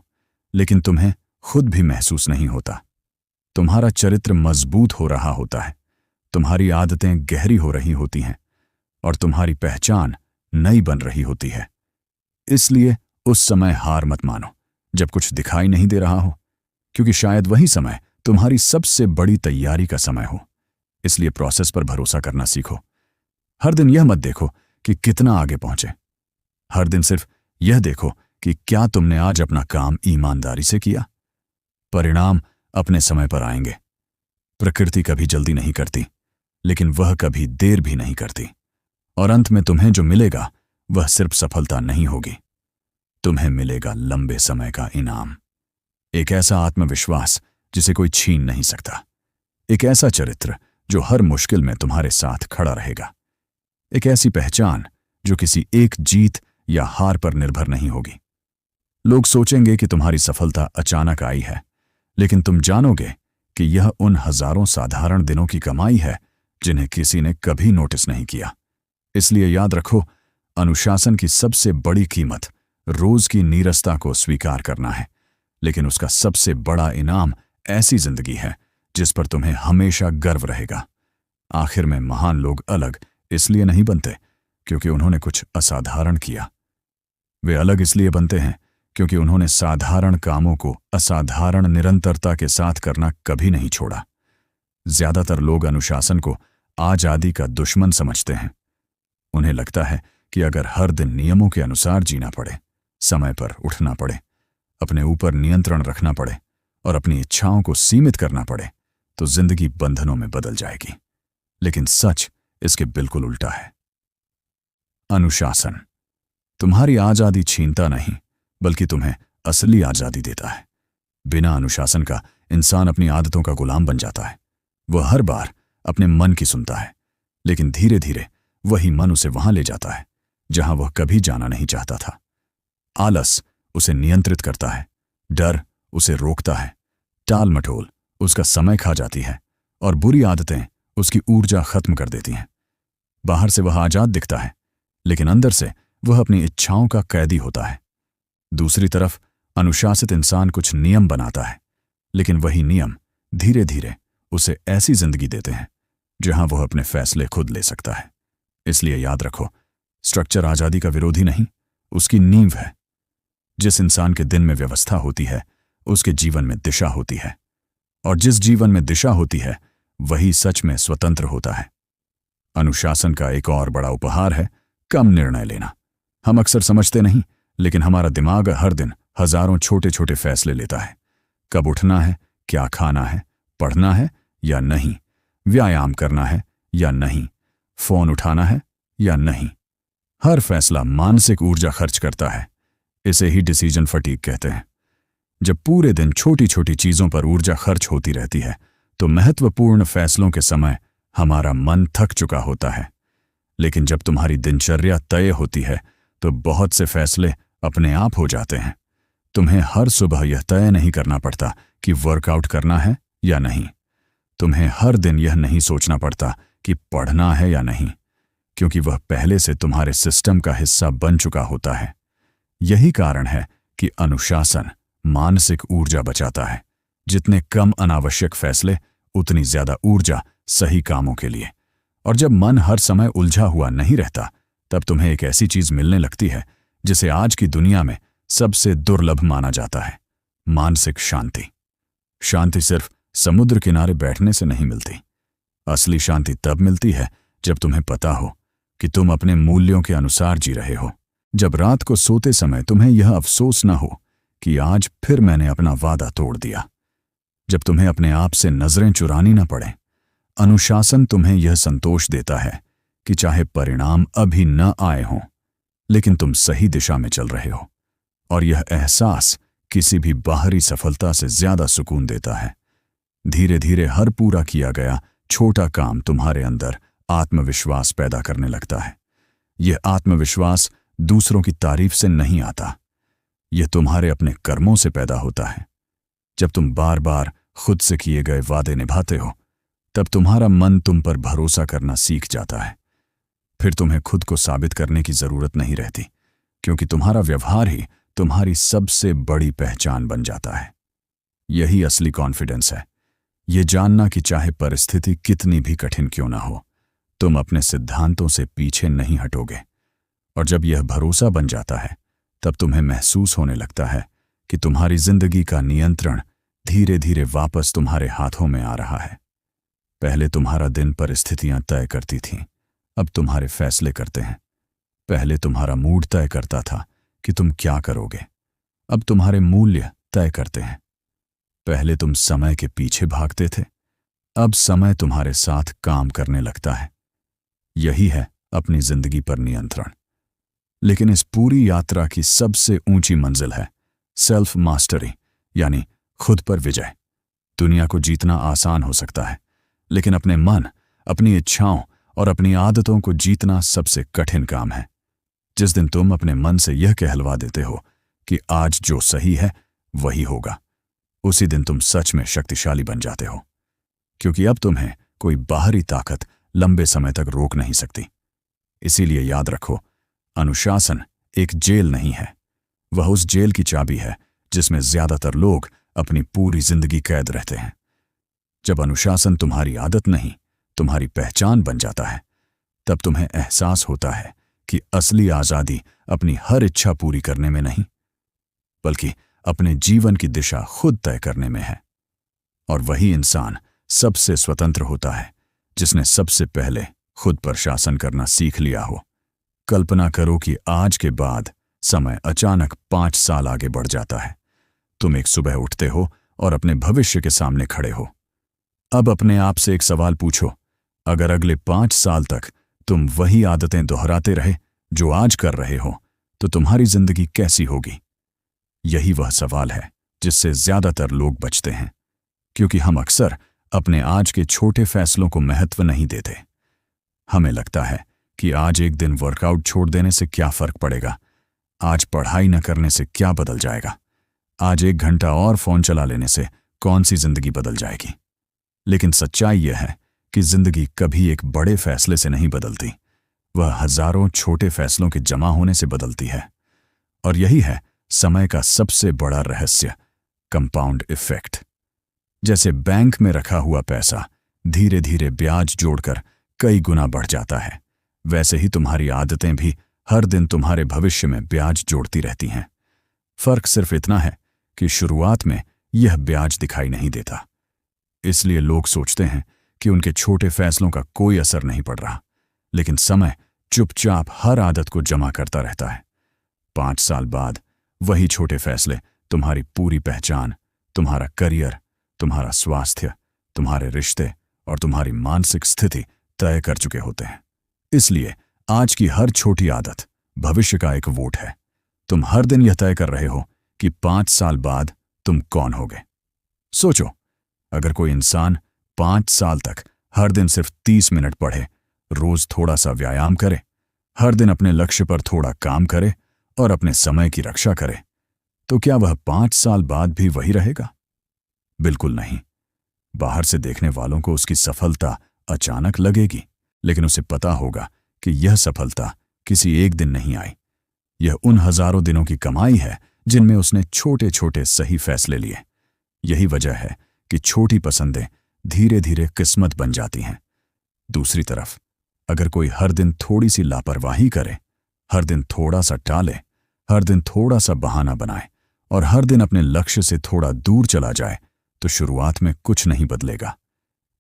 लेकिन तुम्हें खुद भी महसूस नहीं होता। तुम्हारा चरित्र मजबूत हो रहा होता है, तुम्हारी आदतें गहरी हो रही होती हैं और तुम्हारी पहचान नई बन रही होती है। इसलिए उस समय हार मत मानो जब कुछ दिखाई नहीं दे रहा हो, क्योंकि शायद वही समय तुम्हारी सबसे बड़ी तैयारी का समय हो। इसलिए प्रोसेस पर भरोसा करना सीखो। हर दिन यह मत देखो कि कितना आगे पहुंचे। हर दिन सिर्फ यह देखो कि क्या तुमने आज अपना काम ईमानदारी से किया। परिणाम अपने समय पर आएंगे। प्रकृति कभी जल्दी नहीं करती, लेकिन वह कभी देर भी नहीं करती। और अंत में तुम्हें जो मिलेगा वह सिर्फ सफलता नहीं होगी, तुम्हें मिलेगा लंबे समय का इनाम। एक ऐसा आत्मविश्वास जिसे कोई छीन नहीं सकता। एक ऐसा चरित्र जो हर मुश्किल में तुम्हारे साथ खड़ा रहेगा। एक ऐसी पहचान जो किसी एक जीत या हार पर निर्भर नहीं होगी। लोग सोचेंगे कि तुम्हारी सफलता अचानक आई है, लेकिन तुम जानोगे कि यह उन हजारों साधारण दिनों की कमाई है जिन्हें किसी ने कभी नोटिस नहीं किया। इसलिए याद रखो, अनुशासन की सबसे बड़ी कीमत रोज की नीरसता को स्वीकार करना है, लेकिन उसका सबसे बड़ा इनाम ऐसी जिंदगी है जिस पर तुम्हें हमेशा गर्व रहेगा। आखिर में महान लोग अलग इसलिए नहीं बनते क्योंकि उन्होंने कुछ असाधारण किया। वे अलग इसलिए बनते हैं क्योंकि उन्होंने साधारण कामों को असाधारण निरंतरता के साथ करना कभी नहीं छोड़ा। ज्यादातर लोग अनुशासन को आजादी का दुश्मन समझते हैं। उन्हें लगता है कि अगर हर दिन नियमों के अनुसार जीना पड़े, समय पर उठना पड़े, अपने ऊपर नियंत्रण रखना पड़े और अपनी इच्छाओं को सीमित करना पड़े, तो जिंदगी बंधनों में बदल जाएगी। लेकिन सच इसके बिल्कुल उल्टा है। अनुशासन तुम्हारी आजादी छीनता नहीं, बल्कि तुम्हें असली आजादी देता है। बिना अनुशासन का इंसान अपनी आदतों का गुलाम बन जाता है। वह हर बार अपने मन की सुनता है, लेकिन धीरे धीरे वही मन उसे वहां ले जाता है जहां वह कभी जाना नहीं चाहता था। आलस उसे नियंत्रित करता है, डर उसे रोकता है, टाल मटोल उसका समय खा जाती है और बुरी आदतें उसकी ऊर्जा खत्म कर देती हैं। बाहर से वह आजाद दिखता है, लेकिन अंदर से वह अपनी इच्छाओं का कैदी होता है। दूसरी तरफ अनुशासित इंसान कुछ नियम बनाता है, लेकिन वही नियम धीरे धीरे उसे ऐसी जिंदगी देते हैं जहां वह अपने फैसले खुद ले सकता है। इसलिए याद रखो, स्ट्रक्चर आजादी का विरोधी नहीं, उसकी नींव है। जिस इंसान के दिन में व्यवस्था होती है, उसके जीवन में दिशा होती है, और जिस जीवन में दिशा होती है वही सच में स्वतंत्र होता है। अनुशासन का एक और बड़ा उपहार है कम निर्णय लेना। हम अक्सर समझते नहीं, लेकिन हमारा दिमाग हर दिन हजारों छोटे छोटे फैसले लेता है। कब उठना है, क्या खाना है, पढ़ना है या नहीं, व्यायाम करना है या नहीं, फोन उठाना है या नहीं। हर फैसला मानसिक ऊर्जा खर्च करता है। इसे ही डिसीजन फटीग कहते हैं। जब पूरे दिन छोटी छोटी चीजों पर ऊर्जा खर्च होती रहती है, तो महत्वपूर्ण फैसलों के समय हमारा मन थक चुका होता है। लेकिन जब तुम्हारी दिनचर्या तय होती है, तो बहुत से फैसले अपने आप हो जाते हैं। तुम्हें हर सुबह यह तय नहीं करना पड़ता कि वर्कआउट करना है या नहीं। तुम्हें हर दिन यह नहीं सोचना पड़ता कि पढ़ना है या नहीं, क्योंकि वह पहले से तुम्हारे सिस्टम का हिस्सा बन चुका होता है। यही कारण है कि अनुशासन मानसिक ऊर्जा बचाता है। जितने कम अनावश्यक फैसले, उतनी ज्यादा ऊर्जा सही कामों के लिए। और जब मन हर समय उलझा हुआ नहीं रहता, तब तुम्हें एक ऐसी चीज मिलने लगती है जिसे आज की दुनिया में सबसे दुर्लभ माना जाता है, मानसिक शांति। शांति सिर्फ समुद्र किनारे बैठने से नहीं मिलती। असली शांति तब मिलती है जब तुम्हें पता हो कि तुम अपने मूल्यों के अनुसार जी रहे हो। जब रात को सोते समय तुम्हें यह अफसोस न हो कि आज फिर मैंने अपना वादा तोड़ दिया। जब तुम्हें अपने आप से नजरें चुरानी न पड़े। अनुशासन तुम्हें यह संतोष देता है कि चाहे परिणाम अभी न आए हों, लेकिन तुम सही दिशा में चल रहे हो। और यह एहसास किसी भी बाहरी सफलता से ज्यादा सुकून देता है। धीरे धीरे हर पूरा किया गया छोटा काम तुम्हारे अंदर आत्मविश्वास पैदा करने लगता है। यह आत्मविश्वास दूसरों की तारीफ से नहीं आता, यह तुम्हारे अपने कर्मों से पैदा होता है। जब तुम बार बार खुद से किए गए वादे निभाते हो, तब तुम्हारा मन तुम पर भरोसा करना सीख जाता है। फिर तुम्हें खुद को साबित करने की जरूरत नहीं रहती, क्योंकि तुम्हारा व्यवहार ही तुम्हारी सबसे बड़ी पहचान बन जाता है। यही असली कॉन्फिडेंस है, ये जानना कि चाहे परिस्थिति कितनी भी कठिन क्यों ना हो, तुम अपने सिद्धांतों से पीछे नहीं हटोगे। और जब यह भरोसा बन जाता है, तब तुम्हें महसूस होने लगता है कि तुम्हारी जिंदगी का नियंत्रण धीरे धीरे वापस तुम्हारे हाथों में आ रहा है। पहले तुम्हारा दिन परिस्थितियां तय करती थीं, अब तुम्हारे फैसले करते हैं। पहले तुम्हारा मूड तय करता था कि तुम क्या करोगे, अब तुम्हारे मूल्य तय करते हैं। पहले तुम समय के पीछे भागते थे, अब समय तुम्हारे साथ काम करने लगता है। यही है अपनी जिंदगी पर नियंत्रण। लेकिन इस पूरी यात्रा की सबसे ऊंची मंजिल है सेल्फ मास्टरी, यानी खुद पर विजय। दुनिया को जीतना आसान हो सकता है, लेकिन अपने मन, अपनी इच्छाओं और अपनी आदतों को जीतना सबसे कठिन काम है। जिस दिन तुम अपने मन से यह कहलवा देते हो कि आज जो सही है वही होगा, उसी दिन तुम सच में शक्तिशाली बन जाते हो, क्योंकि अब तुम्हें कोई बाहरी ताकत लंबे समय तक रोक नहीं सकती। इसीलिए याद रखो, अनुशासन एक जेल नहीं है, वह उस जेल की चाबी है जिसमें ज्यादातर लोग अपनी पूरी जिंदगी कैद रहते हैं। जब अनुशासन तुम्हारी आदत नहीं, तुम्हारी पहचान बन जाता है, तब तुम्हें एहसास होता है कि असली आजादी अपनी हर इच्छा पूरी करने में नहीं, बल्कि अपने जीवन की दिशा खुद तय करने में है। और वही इंसान सबसे स्वतंत्र होता है जिसने सबसे पहले खुद पर शासन करना सीख लिया हो। कल्पना करो कि आज के बाद समय अचानक 5 साल आगे बढ़ जाता है। तुम एक सुबह उठते हो और अपने भविष्य के सामने खड़े हो। अब अपने आप से एक सवाल पूछो, अगर अगले 5 साल तक तुम वही आदतें दोहराते रहे जो आज कर रहे हो, तो तुम्हारी जिंदगी कैसी होगी? यही वह सवाल है जिससे ज्यादातर लोग बचते हैं, क्योंकि हम अक्सर अपने आज के छोटे फैसलों को महत्व नहीं देते। हमें लगता है कि आज एक दिन वर्कआउट छोड़ देने से क्या फर्क पड़ेगा, आज पढ़ाई न करने से क्या बदल जाएगा, आज 1 घंटा और फोन चला लेने से कौन सी जिंदगी बदल जाएगी। लेकिन सच्चाई यह है कि जिंदगी कभी एक बड़े फैसले से नहीं बदलती, वह हजारों छोटे फैसलों के जमा होने से बदलती है। और यही है समय का सबसे बड़ा रहस्य, कंपाउंड इफेक्ट। जैसे बैंक में रखा हुआ पैसा धीरे धीरे ब्याज जोड़कर कई गुना बढ़ जाता है, वैसे ही तुम्हारी आदतें भी हर दिन तुम्हारे भविष्य में ब्याज जोड़ती रहती हैं। फर्क सिर्फ इतना है कि शुरुआत में यह ब्याज दिखाई नहीं देता। इसलिए लोग सोचते हैं कि उनके छोटे फैसलों का कोई असर नहीं पड़ रहा, लेकिन समय चुपचाप हर आदत को जमा करता रहता है। 5 साल बाद वही छोटे फैसले तुम्हारी पूरी पहचान, तुम्हारा करियर, तुम्हारा स्वास्थ्य, तुम्हारे रिश्ते और तुम्हारी मानसिक स्थिति तय कर चुके होते हैं। इसलिए आज की हर छोटी आदत भविष्य का एक वोट है। तुम हर दिन यह तय कर रहे हो कि 5 साल बाद तुम कौन होगे। सोचो, अगर कोई इंसान 5 साल तक हर दिन सिर्फ 30 मिनट पढ़े, रोज थोड़ा सा व्यायाम करे, हर दिन अपने लक्ष्य पर थोड़ा काम करे और अपने समय की रक्षा करे, तो क्या वह 5 साल बाद भी वही रहेगा? बिल्कुल नहीं। बाहर से देखने वालों को उसकी सफलता अचानक लगेगी, लेकिन उसे पता होगा कि यह सफलता किसी एक दिन नहीं आई। यह उन हजारों दिनों की कमाई है जिनमें उसने छोटे छोटे सही फैसले लिए। यही वजह है कि छोटी पसंदें धीरे धीरे किस्मत बन जाती हैं। दूसरी तरफ, अगर कोई हर दिन थोड़ी सी लापरवाही करे, हर दिन थोड़ा सा टाले, हर दिन थोड़ा सा बहाना बनाए और हर दिन अपने लक्ष्य से थोड़ा दूर चला जाए, तो शुरुआत में कुछ नहीं बदलेगा।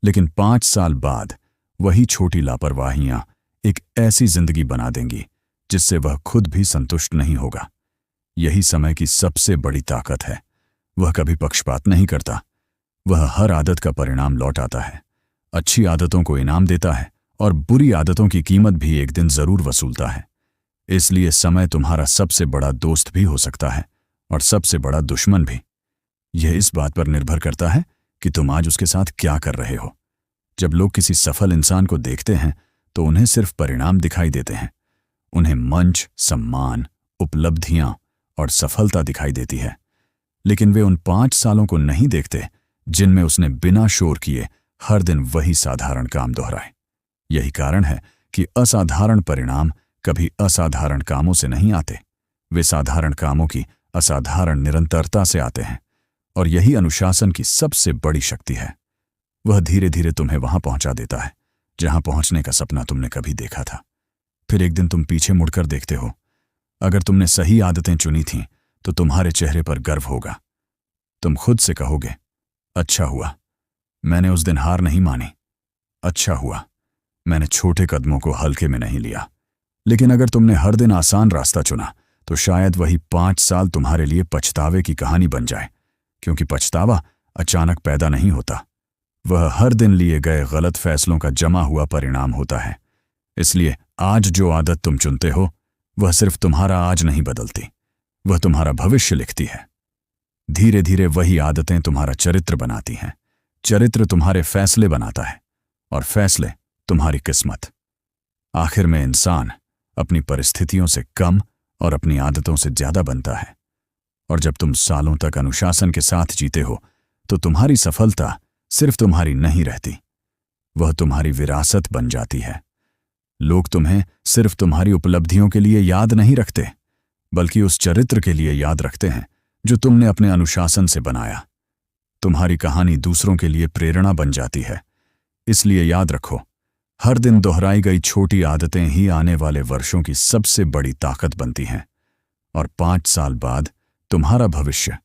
लेकिन 5 साल बाद वही छोटी लापरवाहियां एक ऐसी जिंदगी बना देंगी जिससे वह खुद भी संतुष्ट नहीं होगा। यही समय की सबसे बड़ी ताकत है। वह कभी पक्षपात नहीं करता, वह हर आदत का परिणाम लौटाता है, अच्छी आदतों को इनाम देता है और बुरी आदतों की कीमत भी एक दिन जरूर वसूलता है। इसलिए समय तुम्हारा सबसे बड़ा दोस्त भी हो सकता है और सबसे बड़ा दुश्मन भी। यह इस बात पर निर्भर करता है कि तुम आज उसके साथ क्या कर रहे हो। जब लोग किसी सफल इंसान को देखते हैं तो उन्हें सिर्फ परिणाम दिखाई देते हैं। उन्हें मंच, सम्मान, उपलब्धियां और सफलता दिखाई देती है, लेकिन वे उन 5 सालों को नहीं देखते जिनमें उसने बिना शोर किए हर दिन वही साधारण काम दोहराए। यही कारण है कि असाधारण परिणाम कभी असाधारण कामों से नहीं आते, वे साधारण कामों की असाधारण निरंतरता से आते हैं। और यही अनुशासन की सबसे बड़ी शक्ति है। वह धीरे धीरे तुम्हें वहां पहुंचा देता है जहां पहुंचने का सपना तुमने कभी देखा था। फिर एक दिन तुम पीछे मुड़कर देखते हो। अगर तुमने सही आदतें चुनी थीं तो तुम्हारे चेहरे पर गर्व होगा। तुम खुद से कहोगे, अच्छा हुआ मैंने उस दिन हार नहीं मानी, अच्छा हुआ मैंने छोटे कदमों को हल्के में नहीं लिया। लेकिन अगर तुमने हर दिन आसान रास्ता चुना तो शायद वही 5 साल तुम्हारे लिए पछतावे की कहानी बन जाए, क्योंकि पछतावा अचानक पैदा नहीं होता, वह हर दिन लिए गए गलत फैसलों का जमा हुआ परिणाम होता है। इसलिए आज जो आदत तुम चुनते हो वह सिर्फ तुम्हारा आज नहीं बदलती, वह तुम्हारा भविष्य लिखती है। धीरे धीरे वही आदतें तुम्हारा चरित्र बनाती हैं, चरित्र तुम्हारे फैसले बनाता है और फैसले तुम्हारी किस्मत। आखिर में इंसान अपनी परिस्थितियों से कम और अपनी आदतों से ज्यादा बनता है। और जब तुम सालों तक अनुशासन के साथ जीते हो तो तुम्हारी सफलता सिर्फ तुम्हारी नहीं रहती, वह तुम्हारी विरासत बन जाती है। लोग तुम्हें सिर्फ तुम्हारी उपलब्धियों के लिए याद नहीं रखते, बल्कि उस चरित्र के लिए याद रखते हैं जो तुमने अपने अनुशासन से बनाया। तुम्हारी कहानी दूसरों के लिए प्रेरणा बन जाती है। इसलिए याद रखो, हर दिन दोहराई गई छोटी आदतें ही आने वाले वर्षों की सबसे बड़ी ताकत बनती हैं। और 5 साल बाद तुम्हारा भविष्य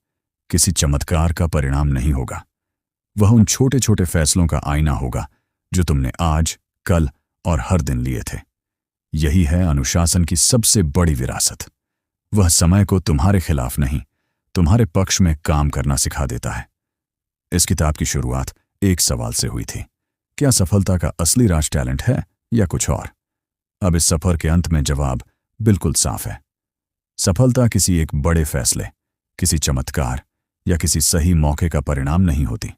किसी चमत्कार का परिणाम नहीं होगा, वह उन छोटे छोटे फैसलों का आईना होगा जो तुमने आज, कल और हर दिन लिए थे। यही है अनुशासन की सबसे बड़ी विरासत। वह समय को तुम्हारे खिलाफ नहीं, तुम्हारे पक्ष में काम करना सिखा देता है। इस किताब की शुरुआत एक सवाल से हुई थी, क्या सफलता का असली राज टैलेंट है या कुछ और? अब इस सफर के अंत में जवाब बिल्कुल साफ है। सफलता किसी एक बड़े फैसले, किसी चमत्कार या किसी सही मौके का परिणाम नहीं होती।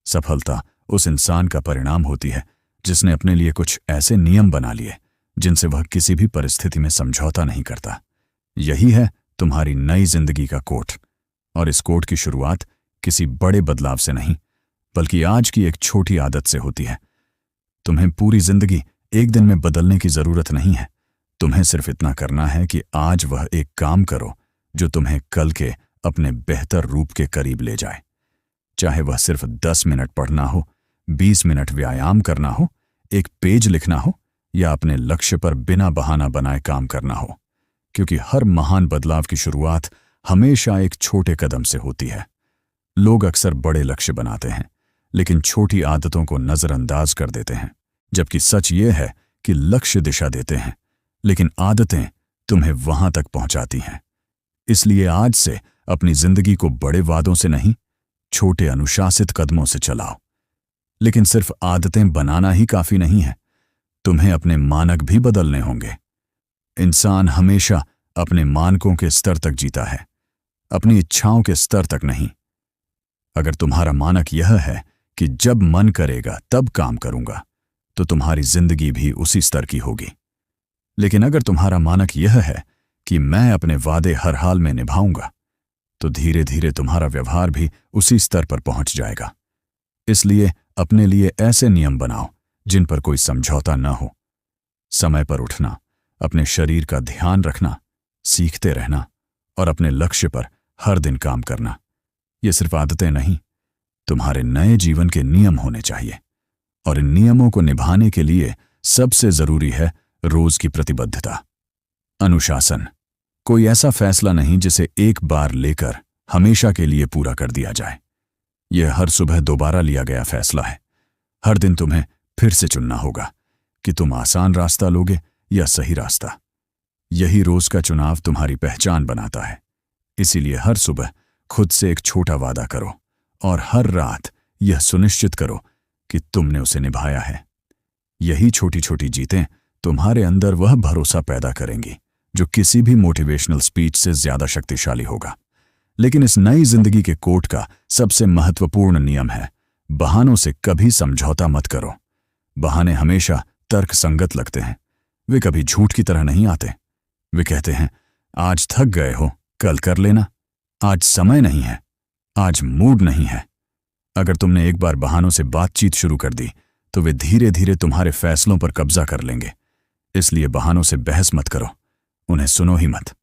सफलता उस इंसान का परिणाम होती है जिसने अपने लिए कुछ ऐसे नियम बना लिए जिनसे वह किसी भी परिस्थिति में समझौता नहीं करता। यही है तुम्हारी नई जिंदगी का कोट। और इस कोट की शुरुआत किसी बड़े बदलाव से नहीं, बल्कि आज की एक छोटी आदत से होती है। तुम्हें पूरी जिंदगी एक दिन में बदलने की जरूरत नहीं है। तुम्हें सिर्फ इतना करना है कि आज वह एक काम करो जो तुम्हें कल के अपने बेहतर रूप के करीब ले जाए। चाहे वह सिर्फ 10 मिनट पढ़ना हो, 20 मिनट व्यायाम करना हो, एक पेज लिखना हो या अपने लक्ष्य पर बिना बहाना बनाए काम करना हो। क्योंकि हर महान बदलाव की शुरुआत हमेशा एक छोटे कदम से होती है। लोग अक्सर बड़े लक्ष्य बनाते हैं लेकिन छोटी आदतों को नजरअंदाज कर देते हैं, जबकि सच ये है कि लक्ष्य दिशा देते हैं लेकिन आदतें तुम्हें वहां तक पहुंचाती हैं। इसलिए आज से अपनी जिंदगी को बड़े वादों से नहीं, छोटे अनुशासित कदमों से चलाओ। लेकिन सिर्फ आदतें बनाना ही काफी नहीं है, तुम्हें अपने मानक भी बदलने होंगे। इंसान हमेशा अपने मानकों के स्तर तक जीता है, अपनी इच्छाओं के स्तर तक नहीं। अगर तुम्हारा मानक यह है कि जब मन करेगा तब काम करूंगा, तो तुम्हारी जिंदगी भी उसी स्तर की होगी। लेकिन अगर तुम्हारा मानक यह है कि मैं अपने वादे हर हाल में निभाऊंगा, तो धीरे धीरे तुम्हारा व्यवहार भी उसी स्तर पर पहुंच जाएगा। इसलिए अपने लिए ऐसे नियम बनाओ जिन पर कोई समझौता न हो। समय पर उठना, अपने शरीर का ध्यान रखना, सीखते रहना और अपने लक्ष्य पर हर दिन काम करना। ये सिर्फ आदतें नहीं, तुम्हारे नए जीवन के नियम होने चाहिए। और इन नियमों को निभाने के लिए सबसे जरूरी है रोज की प्रतिबद्धता। अनुशासन कोई ऐसा फैसला नहीं जिसे एक बार लेकर हमेशा के लिए पूरा कर दिया जाए। यह हर सुबह दोबारा लिया गया फैसला है। हर दिन तुम्हें फिर से चुनना होगा कि तुम आसान रास्ता लोगे या सही रास्ता। यही रोज का चुनाव तुम्हारी पहचान बनाता है। इसीलिए हर सुबह खुद से एक छोटा वादा करो और हर रात यह सुनिश्चित करो कि तुमने उसे निभाया है। यही छोटी छोटी जीतें तुम्हारे अंदर वह भरोसा पैदा करेंगी जो किसी भी मोटिवेशनल स्पीच से ज्यादा शक्तिशाली होगा। लेकिन इस नई जिंदगी के कोड का सबसे महत्वपूर्ण नियम है, बहानों से कभी समझौता मत करो। बहाने हमेशा तर्कसंगत लगते हैं, वे कभी झूठ की तरह नहीं आते। वे कहते हैं, आज थक गए हो, कल कर लेना, आज समय नहीं है, आज मूड नहीं है। अगर तुमने एक बार बहानों से बातचीत शुरू कर दी तो वे धीरे धीरे तुम्हारे फैसलों पर कब्जा कर लेंगे। इसलिए बहानों से बहस मत करो, उन्हें सुनो ही मत।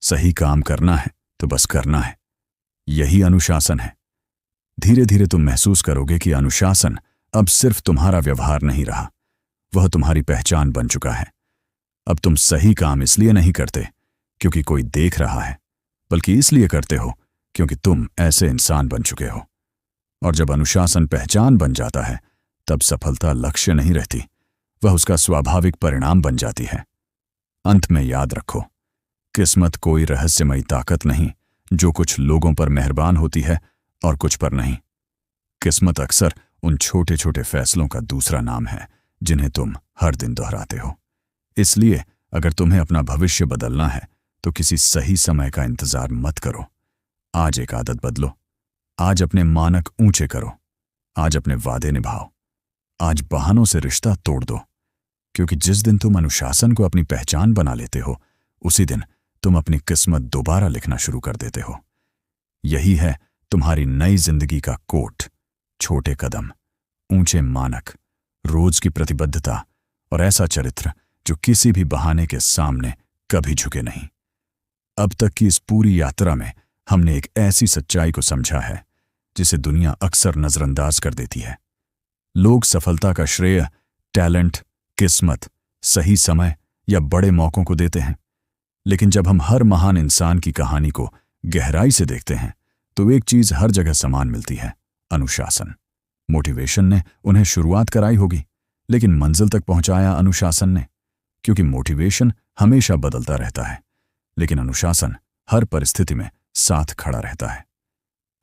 सही काम करना है तो बस करना है, यही अनुशासन है। धीरे धीरे तुम महसूस करोगे कि अनुशासन अब सिर्फ तुम्हारा व्यवहार नहीं रहा, वह तुम्हारी पहचान बन चुका है। अब तुम सही काम इसलिए नहीं करते क्योंकि कोई देख रहा है, बल्कि इसलिए करते हो क्योंकि तुम ऐसे इंसान बन चुके हो। और जब अनुशासन पहचान बन जाता है तब सफलता लक्ष्य नहीं रहती, वह उसका स्वाभाविक परिणाम बन जाती है। अंत में याद रखो, किस्मत कोई रहस्यमयी ताकत नहीं जो कुछ लोगों पर मेहरबान होती है और कुछ पर नहीं। किस्मत अक्सर उन छोटे छोटे फैसलों का दूसरा नाम है जिन्हें तुम हर दिन दोहराते हो। इसलिए अगर तुम्हें अपना भविष्य बदलना है तो किसी सही समय का इंतजार मत करो। आज एक आदत बदलो, आज अपने मानक ऊंचे करो, आज अपने वादे निभाओ, आज बहानों से रिश्ता तोड़ दो। क्योंकि जिस दिन तुम अनुशासन को अपनी पहचान बना लेते हो, उसी दिन तुम अपनी किस्मत दोबारा लिखना शुरू कर देते हो। यही है तुम्हारी नई जिंदगी का कोट, छोटे कदम, ऊंचे मानक, रोज की प्रतिबद्धता और ऐसा चरित्र जो किसी भी बहाने के सामने कभी झुके नहीं। अब तक की इस पूरी यात्रा में हमने एक ऐसी सच्चाई को समझा है जिसे दुनिया अक्सर नजरअंदाज कर देती है। लोग सफलता का श्रेय टैलेंट, किस्मत, सही समय या बड़े मौकों को देते हैं, लेकिन जब हम हर महान इंसान की कहानी को गहराई से देखते हैं तो एक चीज हर जगह समान मिलती है, अनुशासन। मोटिवेशन ने उन्हें शुरुआत कराई होगी, लेकिन मंजिल तक पहुंचाया अनुशासन ने। क्योंकि मोटिवेशन हमेशा बदलता रहता है, लेकिन अनुशासन हर परिस्थिति में साथ खड़ा रहता है।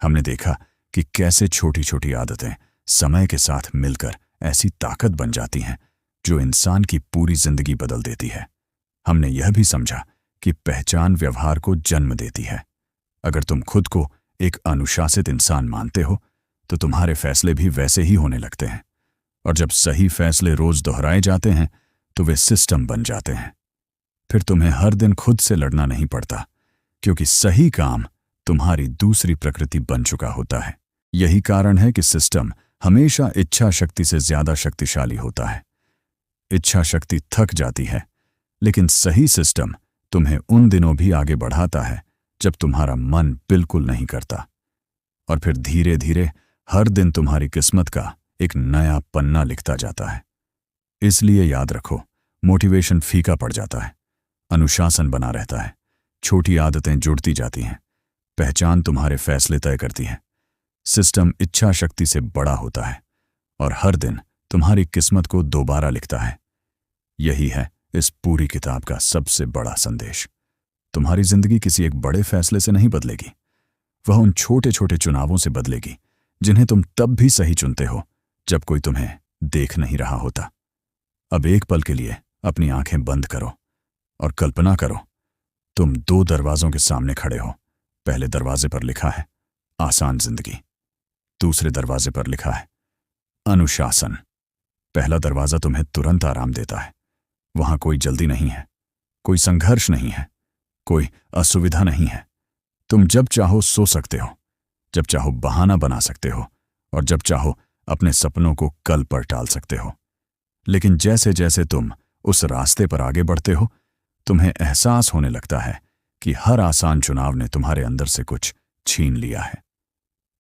हमने देखा कि कैसे छोटी छोटी आदतें समय के साथ मिलकर ऐसी ताकत बन जाती हैं जो इंसान की पूरी जिंदगी बदल देती है। हमने यह भी समझा कि पहचान व्यवहार को जन्म देती है। अगर तुम खुद को एक अनुशासित इंसान मानते हो तो तुम्हारे फैसले भी वैसे ही होने लगते हैं, और जब सही फैसले रोज दोहराए जाते हैं तो वे सिस्टम बन जाते हैं। फिर तुम्हें हर दिन खुद से लड़ना नहीं पड़ता, क्योंकि सही काम तुम्हारी दूसरी प्रकृति बन चुका होता है। यही कारण है कि सिस्टम हमेशा इच्छा शक्ति से ज्यादा शक्तिशाली होता है। इच्छा शक्ति थक जाती है, लेकिन सही सिस्टम तुम्हें उन दिनों भी आगे बढ़ाता है जब तुम्हारा मन बिल्कुल नहीं करता, और फिर धीरे धीरे हर दिन तुम्हारी किस्मत का एक नया पन्ना लिखता जाता है। इसलिए याद रखो, मोटिवेशन फीका पड़ जाता है, अनुशासन बना रहता है, छोटी आदतें जुड़ती जाती हैं, पहचान तुम्हारे फैसले तय करती है, सिस्टम इच्छा शक्ति से बड़ा होता है, और हर दिन तुम्हारी किस्मत को दोबारा लिखता है। यही है इस पूरी किताब का सबसे बड़ा संदेश। तुम्हारी जिंदगी किसी एक बड़े फैसले से नहीं बदलेगी, वह उन छोटे छोटे चुनावों से बदलेगी जिन्हें तुम तब भी सही चुनते हो जब कोई तुम्हें देख नहीं रहा होता। अब एक पल के लिए अपनी आंखें बंद करो और कल्पना करो, तुम 2 दरवाजों के सामने खड़े हो। पहले दरवाजे पर लिखा है आसान जिंदगी, दूसरे दरवाजे पर लिखा है अनुशासन। पहला दरवाजा तुम्हें तुरंत आराम देता है, वहां कोई जल्दी नहीं है, कोई संघर्ष नहीं है, कोई असुविधा नहीं है। तुम जब चाहो सो सकते हो, जब चाहो बहाना बना सकते हो, और जब चाहो अपने सपनों को कल पर टाल सकते हो। लेकिन जैसे जैसे तुम उस रास्ते पर आगे बढ़ते हो, तुम्हें एहसास होने लगता है कि हर आसान चुनाव ने तुम्हारे अंदर से कुछ छीन लिया है।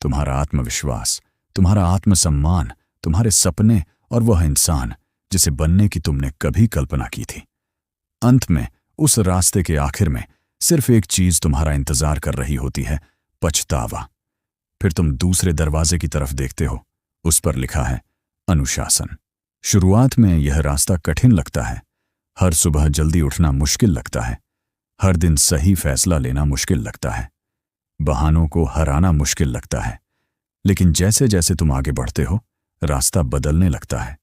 तुम्हारा आत्मविश्वास, तुम्हारा आत्मसम्मान, तुम्हारे सपने और वह इंसान जिसे बनने की तुमने कभी कल्पना की थी। अंत में उस रास्ते के आखिर में सिर्फ एक चीज तुम्हारा इंतजार कर रही होती है, पछतावा। फिर तुम दूसरे दरवाजे की तरफ देखते हो, उस पर लिखा है अनुशासन। शुरुआत में यह रास्ता कठिन लगता है, हर सुबह जल्दी उठना मुश्किल लगता है, हर दिन सही फैसला लेना मुश्किल लगता है, बहानों को हराना मुश्किल लगता है। लेकिन जैसे जैसे तुम आगे बढ़ते हो, रास्ता बदलने लगता है।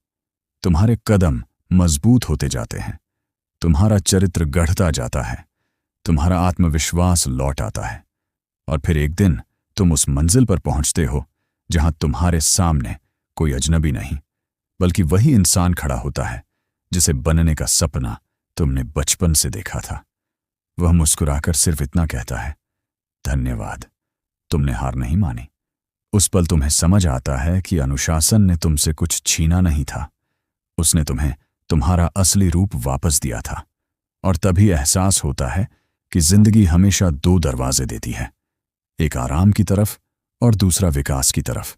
तुम्हारे कदम मजबूत होते जाते हैं, तुम्हारा चरित्र गढ़ता जाता है, तुम्हारा आत्मविश्वास लौट आता है, और फिर एक दिन तुम उस मंजिल पर पहुंचते हो जहां तुम्हारे सामने कोई अजनबी नहीं, बल्कि वही इंसान खड़ा होता है जिसे बनने का सपना तुमने बचपन से देखा था। वह मुस्कुराकर सिर्फ इतना कहता है, धन्यवाद, तुमने हार नहीं मानी। उस पल तुम्हें समझ आता है कि अनुशासन ने तुमसे कुछ छीना नहीं था, उसने तुम्हें तुम्हारा असली रूप वापस दिया था। और तभी एहसास होता है कि जिंदगी हमेशा दो दरवाजे देती है, एक आराम की तरफ और दूसरा विकास की तरफ।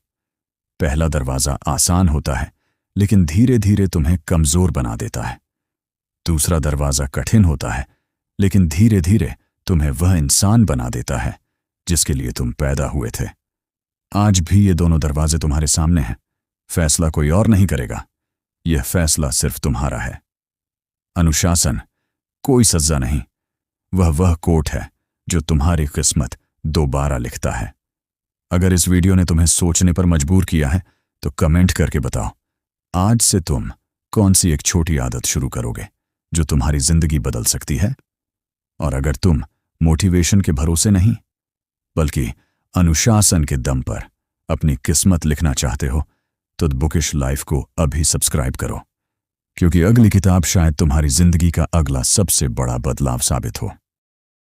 पहला दरवाजा आसान होता है लेकिन धीरे धीरे तुम्हें कमजोर बना देता है। दूसरा दरवाजा कठिन होता है लेकिन धीरे धीरे तुम्हें वह इंसान बना देता है जिसके लिए तुम पैदा हुए थे। आज भी ये दोनों दरवाजे तुम्हारे सामने हैं। फैसला कोई और नहीं करेगा, यह फैसला सिर्फ तुम्हारा है। अनुशासन कोई सज्जा नहीं, वह कोट है जो तुम्हारी किस्मत दोबारा लिखता है। अगर इस वीडियो ने तुम्हें सोचने पर मजबूर किया है तो कमेंट करके बताओ, आज से तुम कौन सी एक छोटी आदत शुरू करोगे जो तुम्हारी जिंदगी बदल सकती है। और अगर तुम मोटिवेशन के भरोसे नहीं बल्कि अनुशासन के दम पर अपनी किस्मत लिखना चाहते हो तो बुकिश लाइफ को अभी सब्सक्राइब करो, क्योंकि अगली किताब शायद तुम्हारी जिंदगी का अगला सबसे बड़ा बदलाव साबित हो।